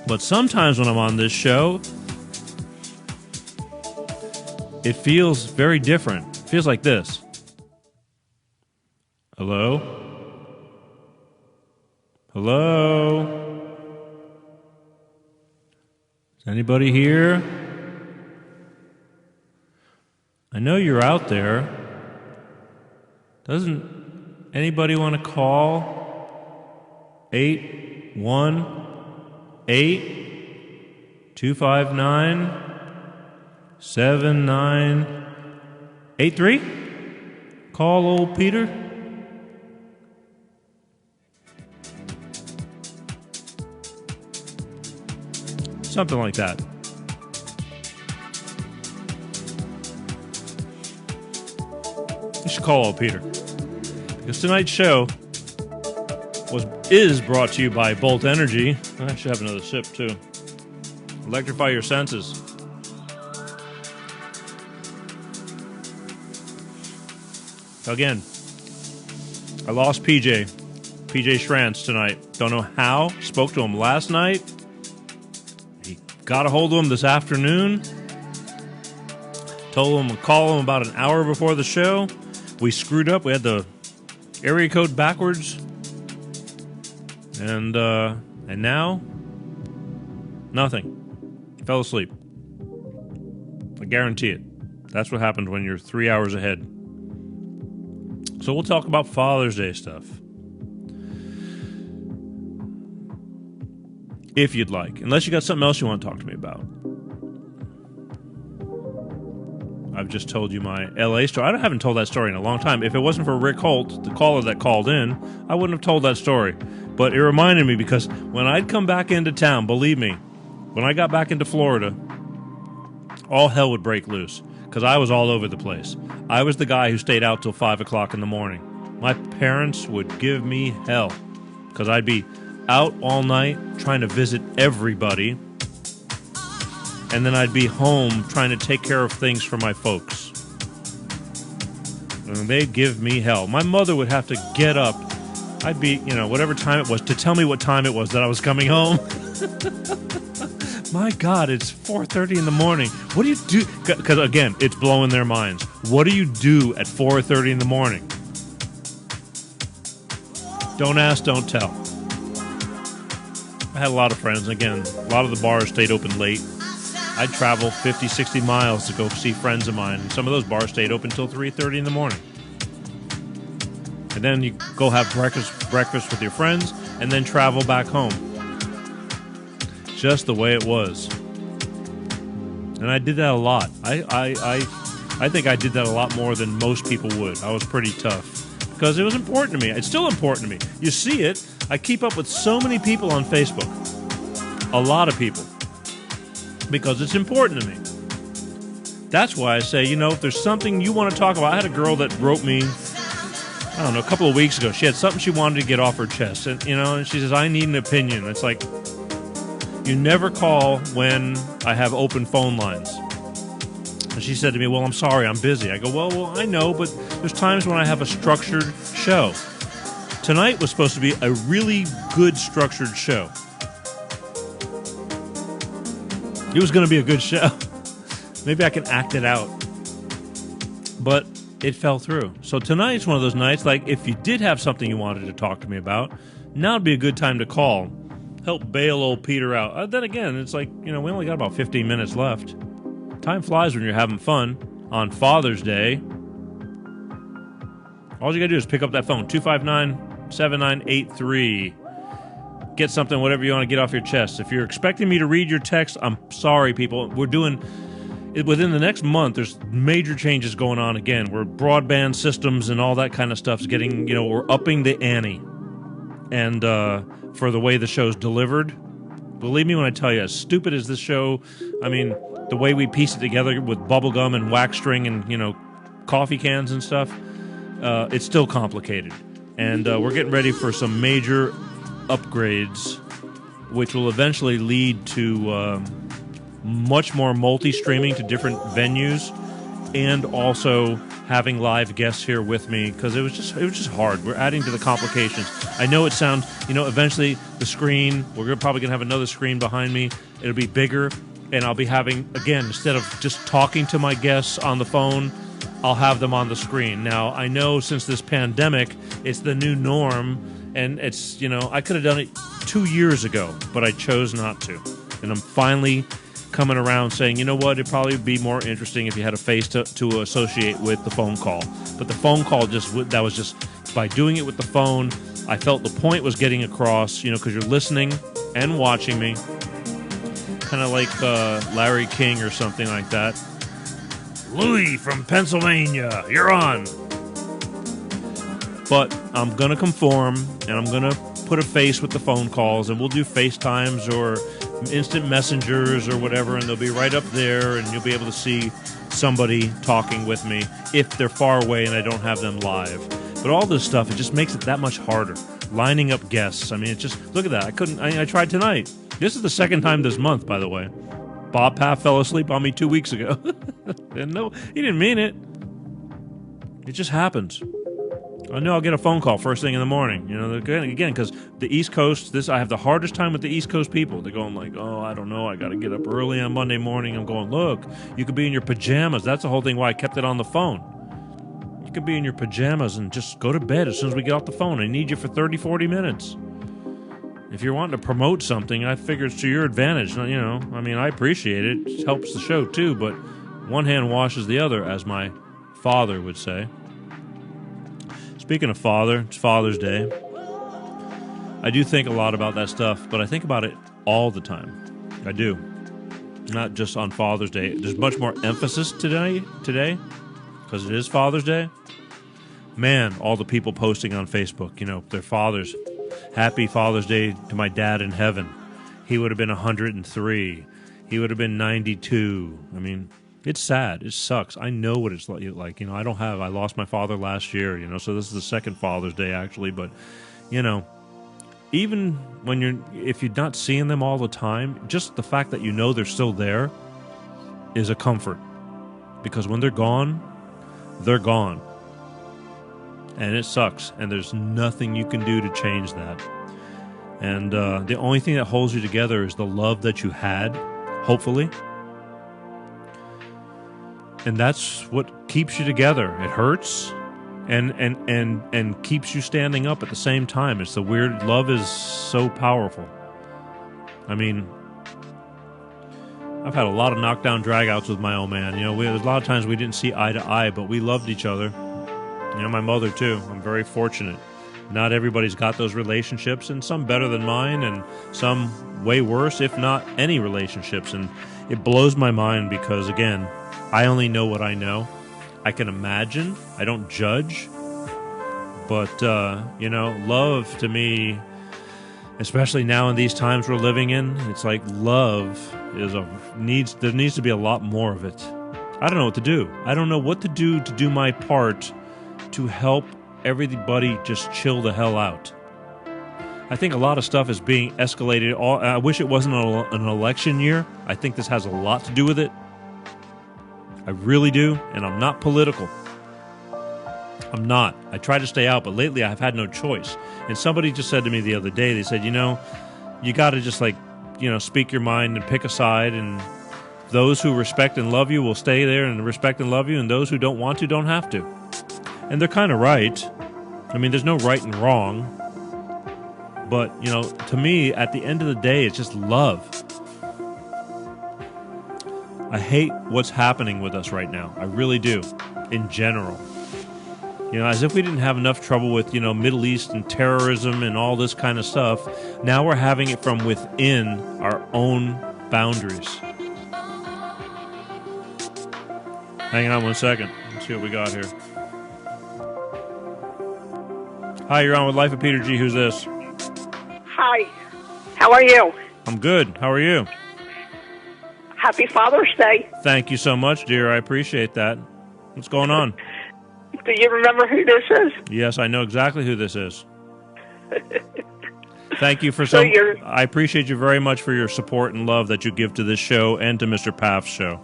But sometimes when I'm on this show, it feels very different. It feels like this. Hello? Hello? Is anybody here? I know you're out there. Doesn't anybody want to call 818-259-7983? Call old Peter. Something like that. You should call old Peter. Because tonight's show is brought to you by Bolt Energy. I should have another sip too. Electrify your senses. Again, I lost PJ Schrantz tonight. Don't know how. Spoke to him last night. He got a hold of him this afternoon. Told him to call him about an hour before the show. We screwed up. We had the area code backwards. And now, nothing. Fell asleep. I guarantee it. That's what happens when you're 3 hours ahead. So we'll talk about Father's Day stuff. If you'd like. Unless you got something else you want to talk to me about. I've just told you my LA story. I haven't told that story in a long time. If it wasn't for Rick Holt, the caller that called in, I wouldn't have told that story. But it reminded me because when I'd come back into town, believe me, when I got back into Florida, all hell would break loose because I was all over the place. I was the guy who stayed out till 5 o'clock in the morning. My parents would give me hell because I'd be out all night trying to visit everybody. And then I'd be home trying to take care of things for my folks. And they'd give me hell. My mother would have to get up. I'd be, whatever time it was, to tell me what time it was that I was coming home. My God, it's 4:30 in the morning. What do you do? Because, again, it's blowing their minds. What do you do at 4:30 in the morning? Don't ask, don't tell. I had a lot of friends. Again, a lot of the bars stayed open late. I'd travel 50, 60 miles to go see friends of mine. And some of those bars stayed open until 3:30 in the morning. And then you go have breakfast with your friends and then travel back home. Just the way it was. And I did that a lot. I think I did that a lot more than most people would. I was pretty tough because it was important to me. It's still important to me. You see it. I keep up with so many people on Facebook. A lot of people. Because it's important to me. That's why I say, if there's something you want to talk about. I had a girl that wrote me, I don't know, a couple of weeks ago. She had something she wanted to get off her chest. And, and she says, I need an opinion. It's like, you never call when I have open phone lines. And she said to me, well, I'm sorry, I'm busy. I go, well, I know, but there's times when I have a structured show. Tonight was supposed to be a really good structured show. It was going to be a good show. Maybe I can act it out. But it fell through. So tonight's one of those nights, like if you did have something you wanted to talk to me about, now would be a good time to call. Help bail old Peter out. Then again, it's like, we only got about 15 minutes left. Time flies when you're having fun on Father's Day. All you got to do is pick up that phone, 259-7983. Get something, whatever you want to get off your chest. If you're expecting me to read your text, I'm sorry, people. We're doing it within the next month. There's major changes going on again. We're broadband systems and all that kind of stuff's getting, we're upping the ante. And for the way the show's delivered, believe me when I tell you, as stupid as this show, the way we piece it together with bubblegum and wax string and, coffee cans and stuff, it's still complicated. And we're getting ready for some major upgrades, which will eventually lead to much more multi-streaming to different venues, and also having live guests here with me because it was just hard. We're adding to the complications. I know it sounds, eventually the screen. We're probably gonna have another screen behind me. It'll be bigger, and I'll be having, again, instead of just talking to my guests on the phone, I'll have them on the screen. Now I know since this pandemic, it's the new norm. And it's, I could have done it 2 years ago, but I chose not to. And I'm finally coming around saying, you know what, it'd probably be more interesting if you had a face to associate with the phone call. But the phone call that was just, by doing it with the phone, I felt the point was getting across, because you're listening and watching me. Kind of like Larry King or something like that. Louis from Pennsylvania, you're on. But I'm going to conform, and I'm going to put a face with the phone calls, and we'll do FaceTimes or instant messengers or whatever, and they'll be right up there, and you'll be able to see somebody talking with me if they're far away and I don't have them live. But all this stuff, it just makes it that much harder. Lining up guests. It just, look at that. I tried tonight. This is the second time this month, by the way. Bob Paff fell asleep on me 2 weeks ago. No, he didn't mean it. It just happens. I know I'll get a phone call first thing in the morning. You know, again, because the East Coast, I have the hardest time with the East Coast people. They're going like, oh, I don't know, I got to get up early on Monday morning. I'm going, look, you could be in your pajamas. That's the whole thing why I kept it on the phone. You could be in your pajamas and just go to bed as soon as we get off the phone. I need you for 30, 40 minutes. If you're wanting to promote something, I figure it's to your advantage. You know, I mean, I appreciate it. It helps the show too, but one hand washes the other, as my father would say. Speaking of father, it's Father's Day. I do think a lot about that stuff, but I think about it all the time. I do. Not just on Father's Day. There's much more emphasis today, because it is Father's Day. Man, all the people posting on Facebook, you know, their fathers. Happy Father's Day to my dad in heaven. He would have been 103. He would have been 92. I mean, it's sad. It sucks. I know what it's like. You know, I lost my father last year, you know, so this is the second Father's Day, actually. But, you know, even if you're not seeing them all the time, just the fact that you know they're still there is a comfort. Because when they're gone, they're gone. And it sucks. And there's nothing you can do to change that. And the only thing that holds you together is the love that you had, hopefully. And that's what keeps you together. It hurts and keeps you standing up at the same time. It's the weird, love is so powerful. I mean, I've had a lot of knockdown dragouts with my old man. You know, there's a lot of times we didn't see eye to eye, but we loved each other. You know, my mother too. I'm very fortunate. Not everybody's got those relationships, and some better than mine, and some way worse, if not any relationships. And it blows my mind because, again, I only know what I know. I can imagine. I don't judge. But, you know, love to me, especially now in these times we're living in, it's like love there needs to be a lot more of it. I don't know what to do. I don't know what to do my part to help everybody just chill the hell out. I think a lot of stuff is being escalated. I wish it wasn't an election year. I think this has a lot to do with it. I really do, and I'm not political. I'm not. I try to stay out, but lately I've had no choice. And somebody just said to me the other day, they said, you know, you got to just speak your mind and pick a side, and those who respect and love you will stay there and respect and love you, and those who don't want to don't have to. And they're kind of right. I mean, there's no right and wrong. But, you know, to me, at the end of the day, it's just love. I hate what's happening with us right now. I really do, in general. You know, as if we didn't have enough trouble with, you know, Middle East and terrorism and all this kind of stuff. Now we're having it from within our own boundaries. Hang on one second. Let's see what we got here. Hi, you're on with Life of Peter G. Who's this? Hi. How are you? I'm good. How are you? Happy Father's Day. Thank you so much, dear. I appreciate that. What's going on? Do you remember who this is? Yes, I know exactly who this is. Thank you for I appreciate you very much for your support and love that you give to this show and to Mr. Paff's show.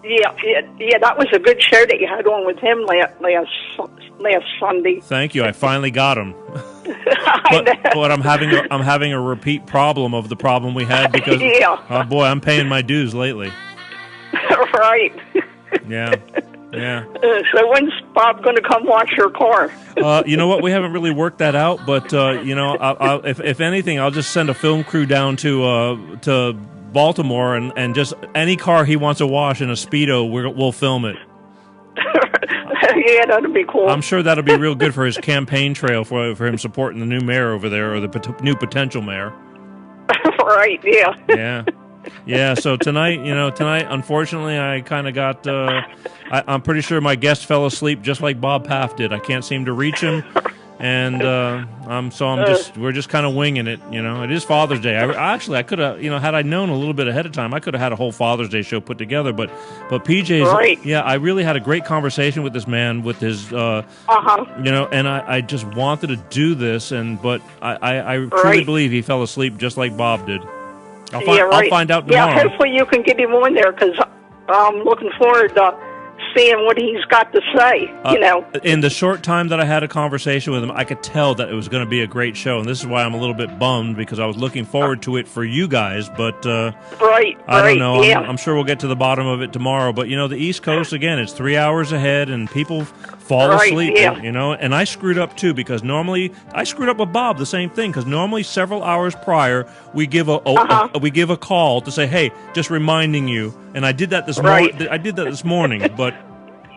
Yeah, that was a good show that you had on with him last Sunday. Thank you. I finally got him. but I'm having a repeat problem of the problem we had because oh boy, I'm paying my dues lately. Right. Yeah. So when's Bob going to come wash your car? You know what? We haven't really worked that out, but you know, if anything, I'll just send a film crew down to Baltimore and just any car he wants to wash in a Speedo, we'll film it. Yeah, that'll be cool. I'm sure that'll be real good for his campaign trail for him supporting the new mayor over there, or the new potential mayor. Right, yeah. Yeah, so tonight, unfortunately, I kind of got, I'm pretty sure my guest fell asleep just like Bob Paff did. I can't seem to reach him, and we're just kind of winging it, you know. It is Father's Day. I could have, had I known a little bit ahead of time, I could have had a whole Father's Day show put together, but PJ's, right. Yeah, I really had a great conversation with this man, with his, and I just wanted to do this, but I truly believe he fell asleep just like Bob did. I'll find out tomorrow. Yeah, hopefully you can get him on there, because I'm looking forward to seeing what he's got to say. In the short time that I had a conversation with him, I could tell that it was going to be a great show, and this is why I'm a little bit bummed because I was looking forward to it for you guys. But I don't know. Yeah. I'm sure we'll get to the bottom of it tomorrow. But the East Coast again, it's 3 hours ahead, and people fall asleep. Yeah. And I screwed up too because normally I screwed up with Bob the same thing because normally several hours prior we give a call to say, hey, just reminding you. And I did that this morning. I did that this morning, but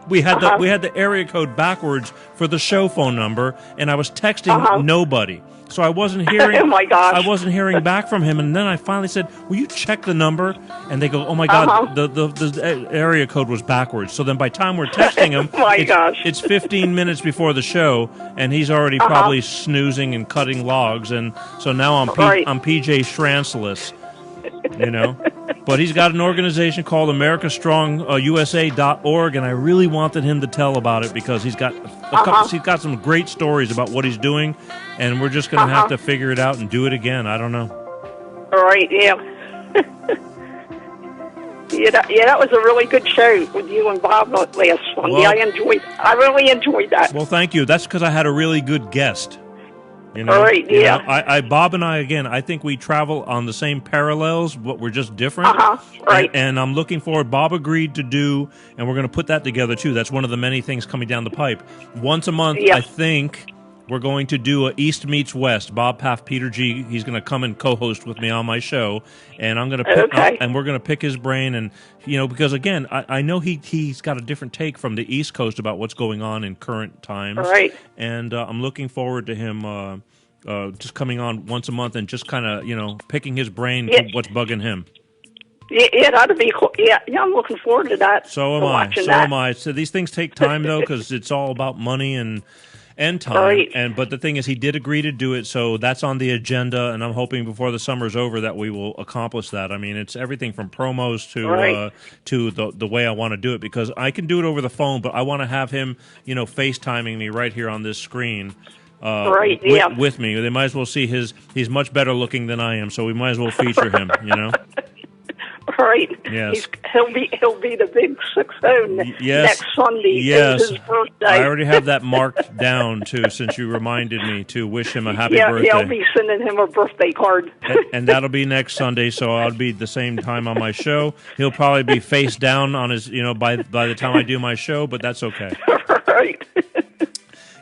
we had the area code backwards for the show phone number, and I was texting nobody, so I wasn't hearing. Oh my gosh! I wasn't hearing back from him, and then I finally said, "Will you check the number?" And they go, "Oh my God, the area code was backwards." So then, by the time we're texting him, it's 15 minutes before the show, and he's already probably snoozing and cutting logs, and so now I'm PJ Shranceless. But he's got an organization called AmericaStrongUSA.org, and I really wanted him to tell about it because he's got he's got some great stories about what he's doing, and we're just going to have to figure it out and do it again. I don't know. All right, yeah. That was a really good show with you and Bob last Sunday. Well, I really enjoyed that. Well, thank you. That's because I had a really good guest. All right, yeah. Bob and I, again, I think we travel on the same parallels, but we're just different. Right. And I'm looking forward. Bob agreed to do, and we're going to put that together, too. That's one of the many things coming down the pipe. Once a month, I think we're going to do a East Meets West. Bob Paff, Peter G., he's going to come and co-host with me on my show, and I'm going to and we're going to pick his brain, and because again, I know he's got a different take from the East Coast about what's going on in current times, right? And I'm looking forward to him just coming on once a month and just kind of picking his brain, what's bugging him. Yeah, that'd be cool. Yeah, I'm looking forward to that. So am I. So these things take time though, because it's all about money and time. Right. But the thing is, he did agree to do it, so that's on the agenda, and I'm hoping before the summer's over that we will accomplish that. I mean, it's everything from promos to the way I want to do it, because I can do it over the phone, but I want to have him, FaceTiming me right here on this screen. With me. They might as well see he's much better looking than I am, so we might as well feature him, Right. Yes. He'll be the big 6-0 next Sunday. Yes. Is his birthday. I already have that marked down too, since you reminded me to wish him a happy birthday. Yeah, I'll be sending him a birthday card. and that'll be next Sunday, so I'll be the same time on my show. He'll probably be face down on his, by the time I do my show, but that's okay. Right.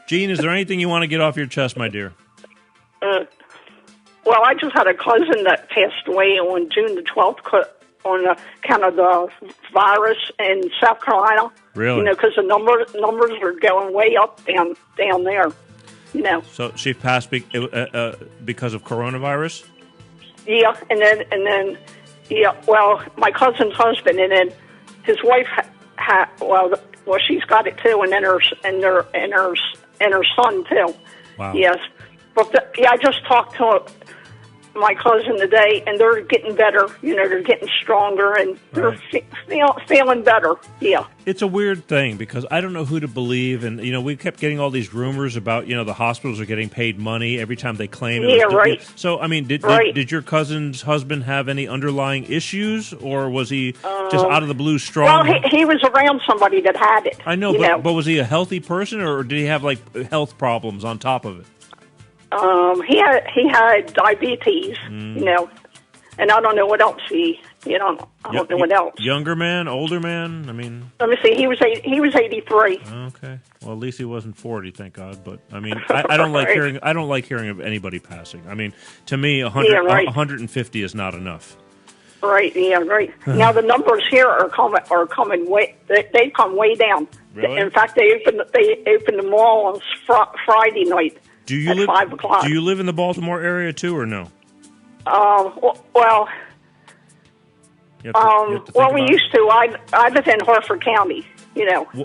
Gene, is there anything you want to get off your chest, my dear? Well, I just had a cousin that passed away on June the 12th on account of the virus in South Carolina. Really? Because the numbers are going way up down there. So she passed because of coronavirus? Yeah, and then well, my cousin's husband, and then his wife she's got it too, and then her son too. Wow. Yes, but I just talked to my cousin today, and they're getting better. They're getting stronger, and they're feeling better. Yeah. It's a weird thing because I don't know who to believe, and we kept getting all these rumors about the hospitals are getting paid money every time they claim. Right. So I mean, did your cousin's husband have any underlying issues, or was he just out of the blue strong? Well, he was around somebody that had it. I know, but was he a healthy person, or did he have like health problems on top of it? He had diabetes, and I don't know what else I don't know what else. Younger man, older man. I mean, let me see. He was 83. Okay, well at least he wasn't 40, thank God. But I mean, I don't like hearing. I don't like hearing of anybody passing. I mean, to me, 150 is not enough. Right. Yeah. Right. Now the numbers here are coming way. They've come way down. Really? In fact, they opened the mall on Friday night. Do you live? 5 o'clock. Do you live in the Baltimore area too, or no? Well, we used to. I live in Harford County.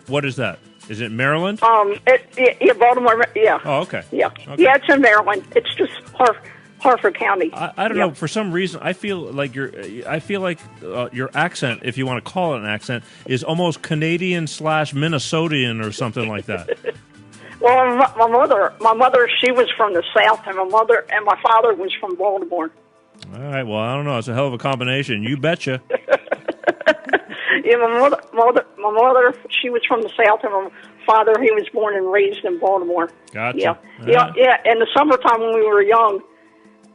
What is that? Is it Maryland? Baltimore. Yeah. Oh, okay. Yeah. Okay. Yeah, it's in Maryland. It's just Harford County. I don't know. For some reason, I feel like your accent, if you want to call it an accent, is almost Canadian / Minnesotan or something like that. Well, my mother, she was from the South, and my father was from Baltimore. All right. Well, I don't know. It's a hell of a combination. You betcha. Yeah, my mother, she was from the South, and my father, he was born and raised in Baltimore. Gotcha. Yeah. In the summertime when we were young,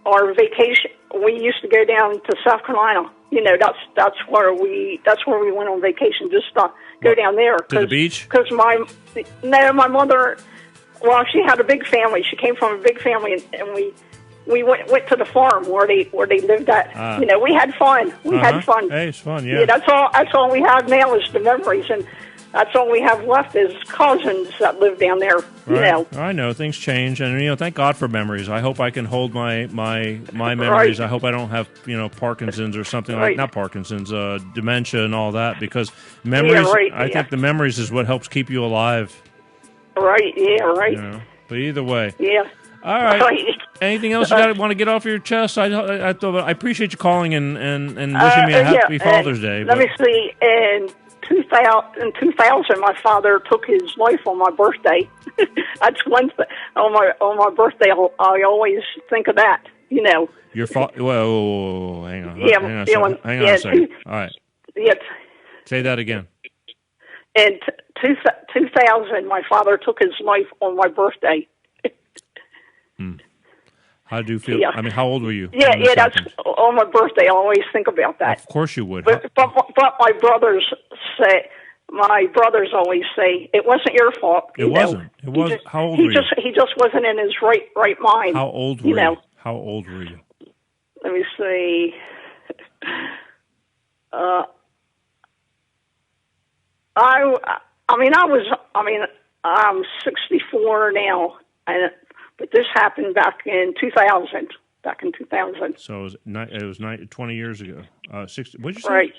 our vacation, we used to go down to South Carolina. You know, that's where we went on vacation, just to go down there. To the beach? Because my mother, well, she had a big family. She came from a big family, and we went to the farm where they lived at. You know, we had fun. We had fun. Hey, it's fun, yeah. Yeah, that's all we have now is the memories, and that's all we have left is cousins that live down there. You know. I know things change, and thank God for memories. I hope I can hold my memories. I hope I don't have Parkinson's or something like not Parkinson's, dementia and all that, because memories. I think the memories is what helps keep you alive. Right. Yeah. Right. But either way. Yeah. All right. Anything else you want to get off your chest? I appreciate you calling and wishing me a happy Father's Day. Let me see. In 2000, my father took his life on my birthday. That's one thing. On my birthday, I always think of that. You know. Your father. Whoa, hang on. Yeah. Hang on a second. All right. Yeah. Say that again. In 2000, my father took his life on my birthday. How do you feel? Yeah. I mean, how old were you? Yeah, that's on my birthday. I always think about that. Of course you would. But my brothers always say it wasn't your fault. It wasn't. It was. How old were you? He just wasn't in his right mind. How old were you? How old were you? Let me see. I'm 64 now, but this happened back in 2000. So it was 20 years ago. 60. What did you say? Right.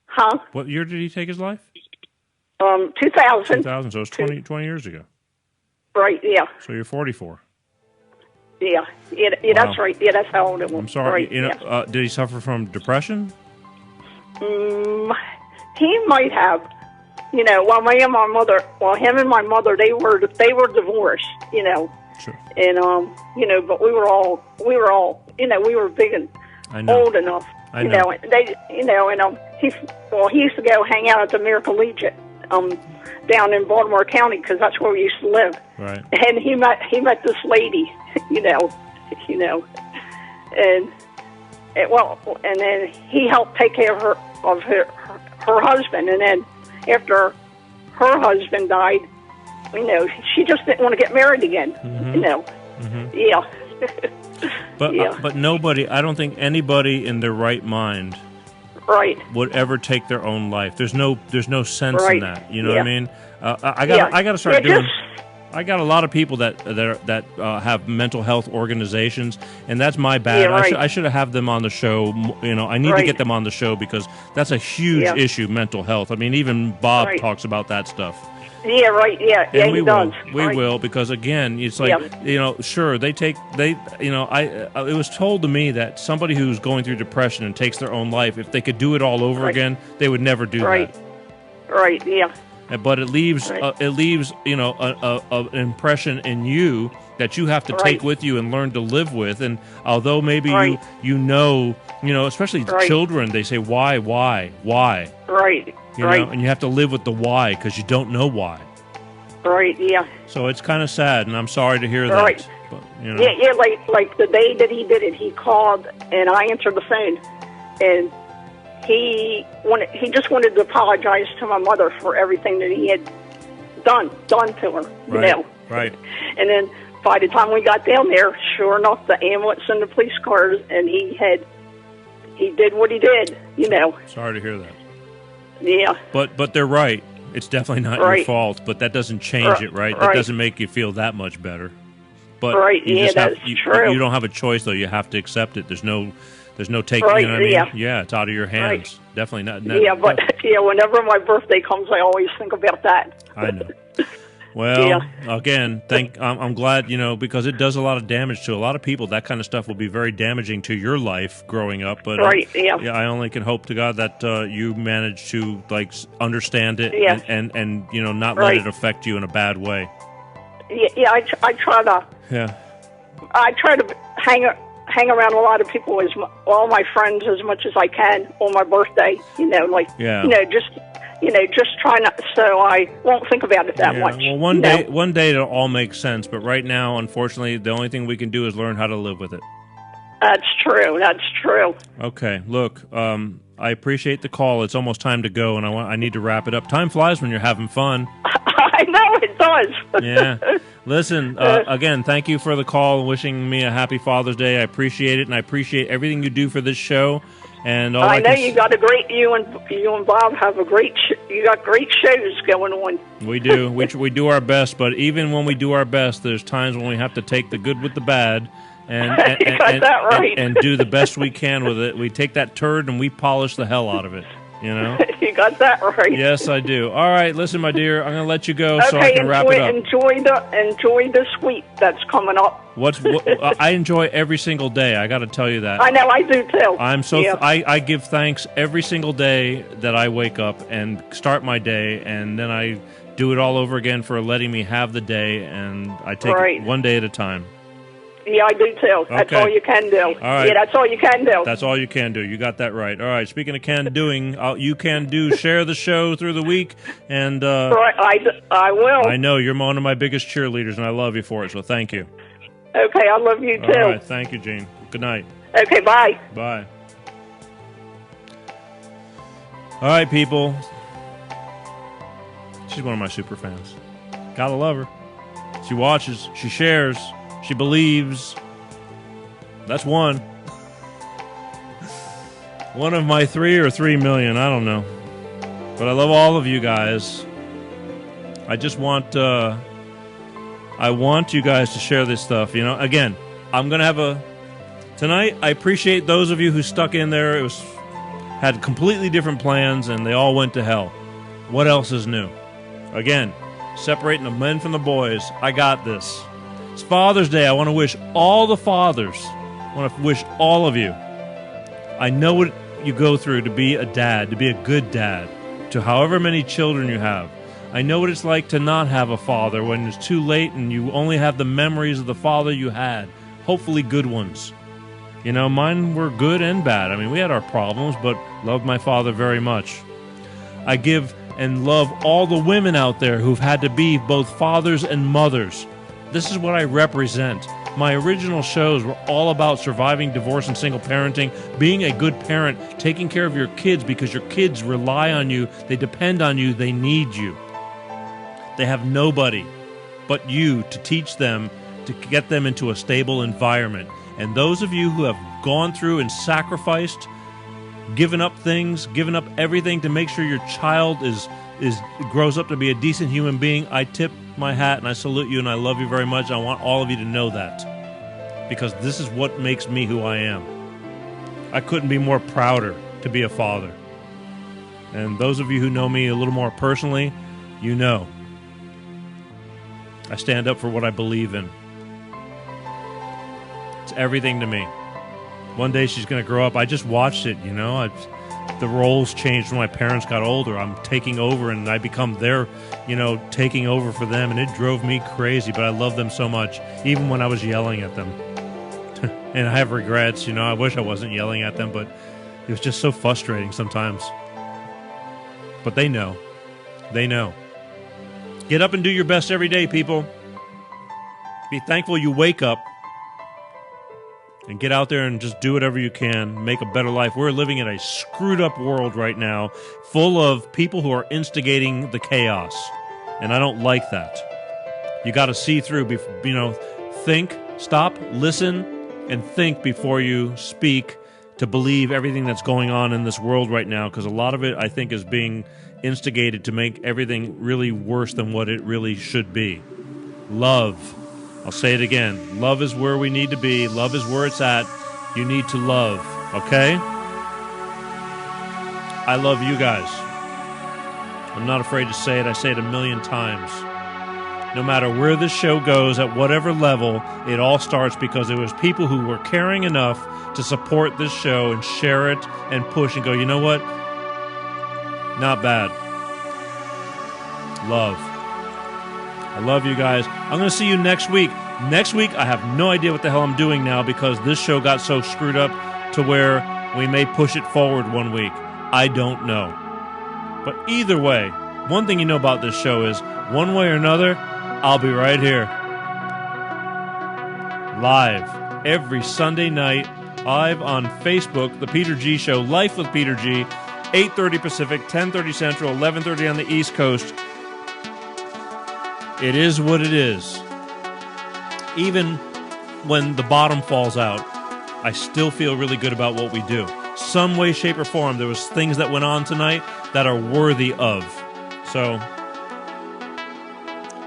Huh? What year did he take his life? 2000. 2000. So it was 20 years ago. Right. Yeah. So you're 44. Yeah. Yeah. Wow. That's right. Yeah, that's how old it was. I'm sorry. Right, did he suffer from depression? He might have. Him and my mother, they were divorced. Sure. And but we were all, we were big and old enough. I know. He used to go hang out at the Miracle Legion, down in Baltimore County, because that's where we used to live. Right. And he met this lady, and then he helped take care of her husband, and then after her husband died, she just didn't want to get married again. Mm-hmm. Yeah. But nobody, I don't think anybody in their right mind, would ever take their own life. There's no sense in that. You know what I mean? I got to start doing. I got a lot of people that have mental health organizations, and that's my bad. Yeah, right. I should have them on the show. I need to get them on the show because that's a huge issue, mental health. I mean, even Bob talks about that stuff. Yeah, right. Yeah, and he does. We will, because again, it's like sure it was told to me that somebody who's going through depression and takes their own life, if they could do it all over again, they would never do that. Right. Yeah. But it leaves an impression in you that you have to take with you and learn to live with. And although maybe especially children, they say why. Right. And you have to live with the why because you don't know why. Right. Yeah. So it's kind of sad, and I'm sorry to hear that. Right. But, Yeah. Like the day that he did it, he called and I answered the phone, and he just wanted to apologize to my mother for everything that he had done to her. Right. And then by the time we got down there, sure enough, the ambulance and the police cars, and he did what he did. Sorry to hear that. Yeah. But they're right. It's definitely not your fault, but that doesn't change it, right? That doesn't make you feel that much better. But that's true. You don't have a choice, though. You have to accept it. There's no taking. You know what I mean? Yeah, it's out of your hands. Right. Definitely not. Whenever my birthday comes, I always think about that. I know. Well, again, I'm glad, because it does a lot of damage to a lot of people. That kind of stuff will be very damaging to your life growing up. But I only can hope to God that you manage to understand it and not let it affect you in a bad way. Yeah, I try to. Yeah. I try to hang hang around a lot of people, all my friends as much as I can on my birthday. Just try not. So I won't think about it that much. Well, one day it'll all make sense. But right now, unfortunately, the only thing we can do is learn how to live with it. That's true. That's true. Okay. Look, I appreciate the call. It's almost time to go, and I need to wrap it up. Time flies when you're having fun. I know it does. Yeah. Listen, again, thank you for the call and wishing me a happy Father's Day. I appreciate it, and I appreciate everything you do for this show. And I know you got you and Bob have you got great shows going on. We do. we do our best, but even when we do our best, there's times when we have to take the good with the bad. And do the best we can with it. We take that turd and we polish the hell out of it. You know? You got that right. Yes, I do. All right, listen, my dear, I'm going to let you go so I can wrap it up. Enjoy the sweep that's coming up. I enjoy every single day. I got to tell you that. I know, I do too. I give thanks every single day that I wake up and start my day, and then I do it all over again for letting me have the day, and I take it one day at a time. Yeah, I do too. That's all you can do. All right. Yeah, that's all you can do. That's all you can do. You got that right. All right. Speaking of can-doing, you can share the show through the week. And right, I will. I know. You're one of my biggest cheerleaders, and I love you for it, so thank you. Okay, I love you too. All right. Thank you, Gene. Good night. Okay, bye. Bye. All right, people. She's one of my super fans. Gotta love her. She watches. She shares. She believes. That's one. One of my 3 or 3 million. I don't know. But I love all of you guys. I just want... I want you guys to share this stuff. You know, again, I'm going to have tonight, I appreciate those of you who stuck in there. Had completely different plans, and they all went to hell. What else is new? Again, separating the men from the boys. I got this. It's Father's Day. I want to wish all the fathers. I want to wish all of you. I know what you go through to be a dad, to be a good dad, to however many children you have. I know what it's like to not have a father when it's too late and you only have the memories of the father you had. Hopefully good ones. You know, mine were good and bad. I mean, we had our problems, but loved my father very much. I give and love all the women out there who've had to be both fathers and mothers. This is what I represent. My original shows were all about surviving divorce and single parenting, being a good parent, taking care of your kids because your kids rely on you, they depend on you, they need you. They have nobody but you to teach them, to get them into a stable environment. And those of you who have gone through and sacrificed, given up things, given up everything to make sure your child grows up to be a decent human being, I tip my hat and I salute you and I love you very much. I want all of you to know that because this is what makes me who I am. I couldn't be more prouder to be a father. And those of you who know me a little more personally, you know I stand up for what I believe in. It's everything to me. One day she's going to grow up. I just watched it, you know. The roles changed when my parents got older. I'm taking over, and I become their, taking over for them, and it drove me crazy, but I love them so much, even when I was yelling at them. And I have regrets, I wish I wasn't yelling at them, but it was just so frustrating sometimes. But they know. They know. Get up and do your best every day, people. Be thankful you wake up. And get out there and just do whatever you can. Make a better life. We're living in a screwed up world right now, full of people who are instigating the chaos. And I don't like that. You got to see through, think, stop, listen, and think before you speak to believe everything that's going on in this world right now. Because a lot of it, I think, is being instigated to make everything really worse than what it really should be. Love. I'll say it again. Love is where we need to be. Love is where it's at. You need to love, okay? I love you guys. I'm not afraid to say it. I say it a million times. No matter where this show goes, at whatever level, it all starts because there was people who were caring enough to support this show and share it and push and go, you know what? Not bad. Love. I love you guys. I'm going to see you next week. Next week, I have no idea what the hell I'm doing now because this show got so screwed up to where we may push it forward 1 week. I don't know. But either way, one thing you know about this show is, one way or another, I'll be right here. Live every Sunday night, live on Facebook, The Peter G Show, Life with Peter G, 8:30 Pacific, 10:30 Central, 11:30 on the East Coast. It is what it is. Even when the bottom falls out, I still feel really good about what we do. Some way, shape, or form, there was things that went on tonight that are worthy of. So,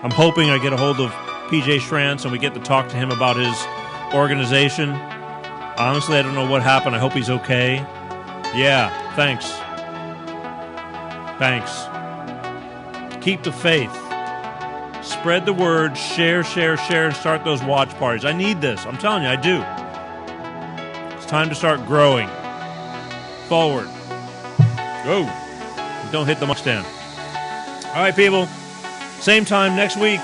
I'm hoping I get a hold of PJ Schrantz and we get to talk to him about his organization. Honestly, I don't know what happened. I hope he's okay. Yeah, thanks. Thanks. Keep the faith. Spread the word, share, and start those watch parties. I need this. I'm telling you, I do. It's time to start growing. Forward. Go. Don't hit the mic stand. All right, people. Same time next week.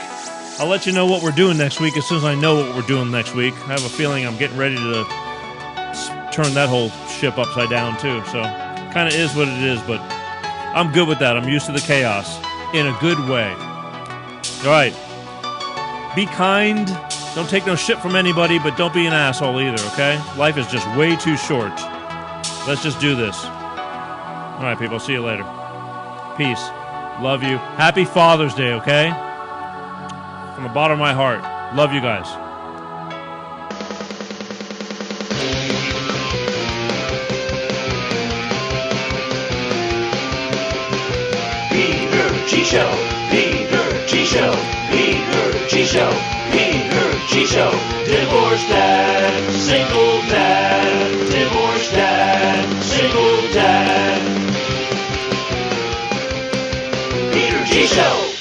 I'll let you know what we're doing next week as soon as I know what we're doing next week. I have a feeling I'm getting ready to turn that whole ship upside down, too. So, kind of is what it is, but I'm good with that. I'm used to the chaos in a good way. All right. Be kind. Don't take no shit from anybody, but don't be an asshole either, okay? Life is just way too short. Let's just do this. All right, people. See you later. Peace. Love you. Happy Father's Day, okay? From the bottom of my heart. Love you guys. Peter G Show. Peter G Show. Peter G Show. Peter G Show. Divorced dad. Single dad. Divorced dad. Single dad. Peter G Show.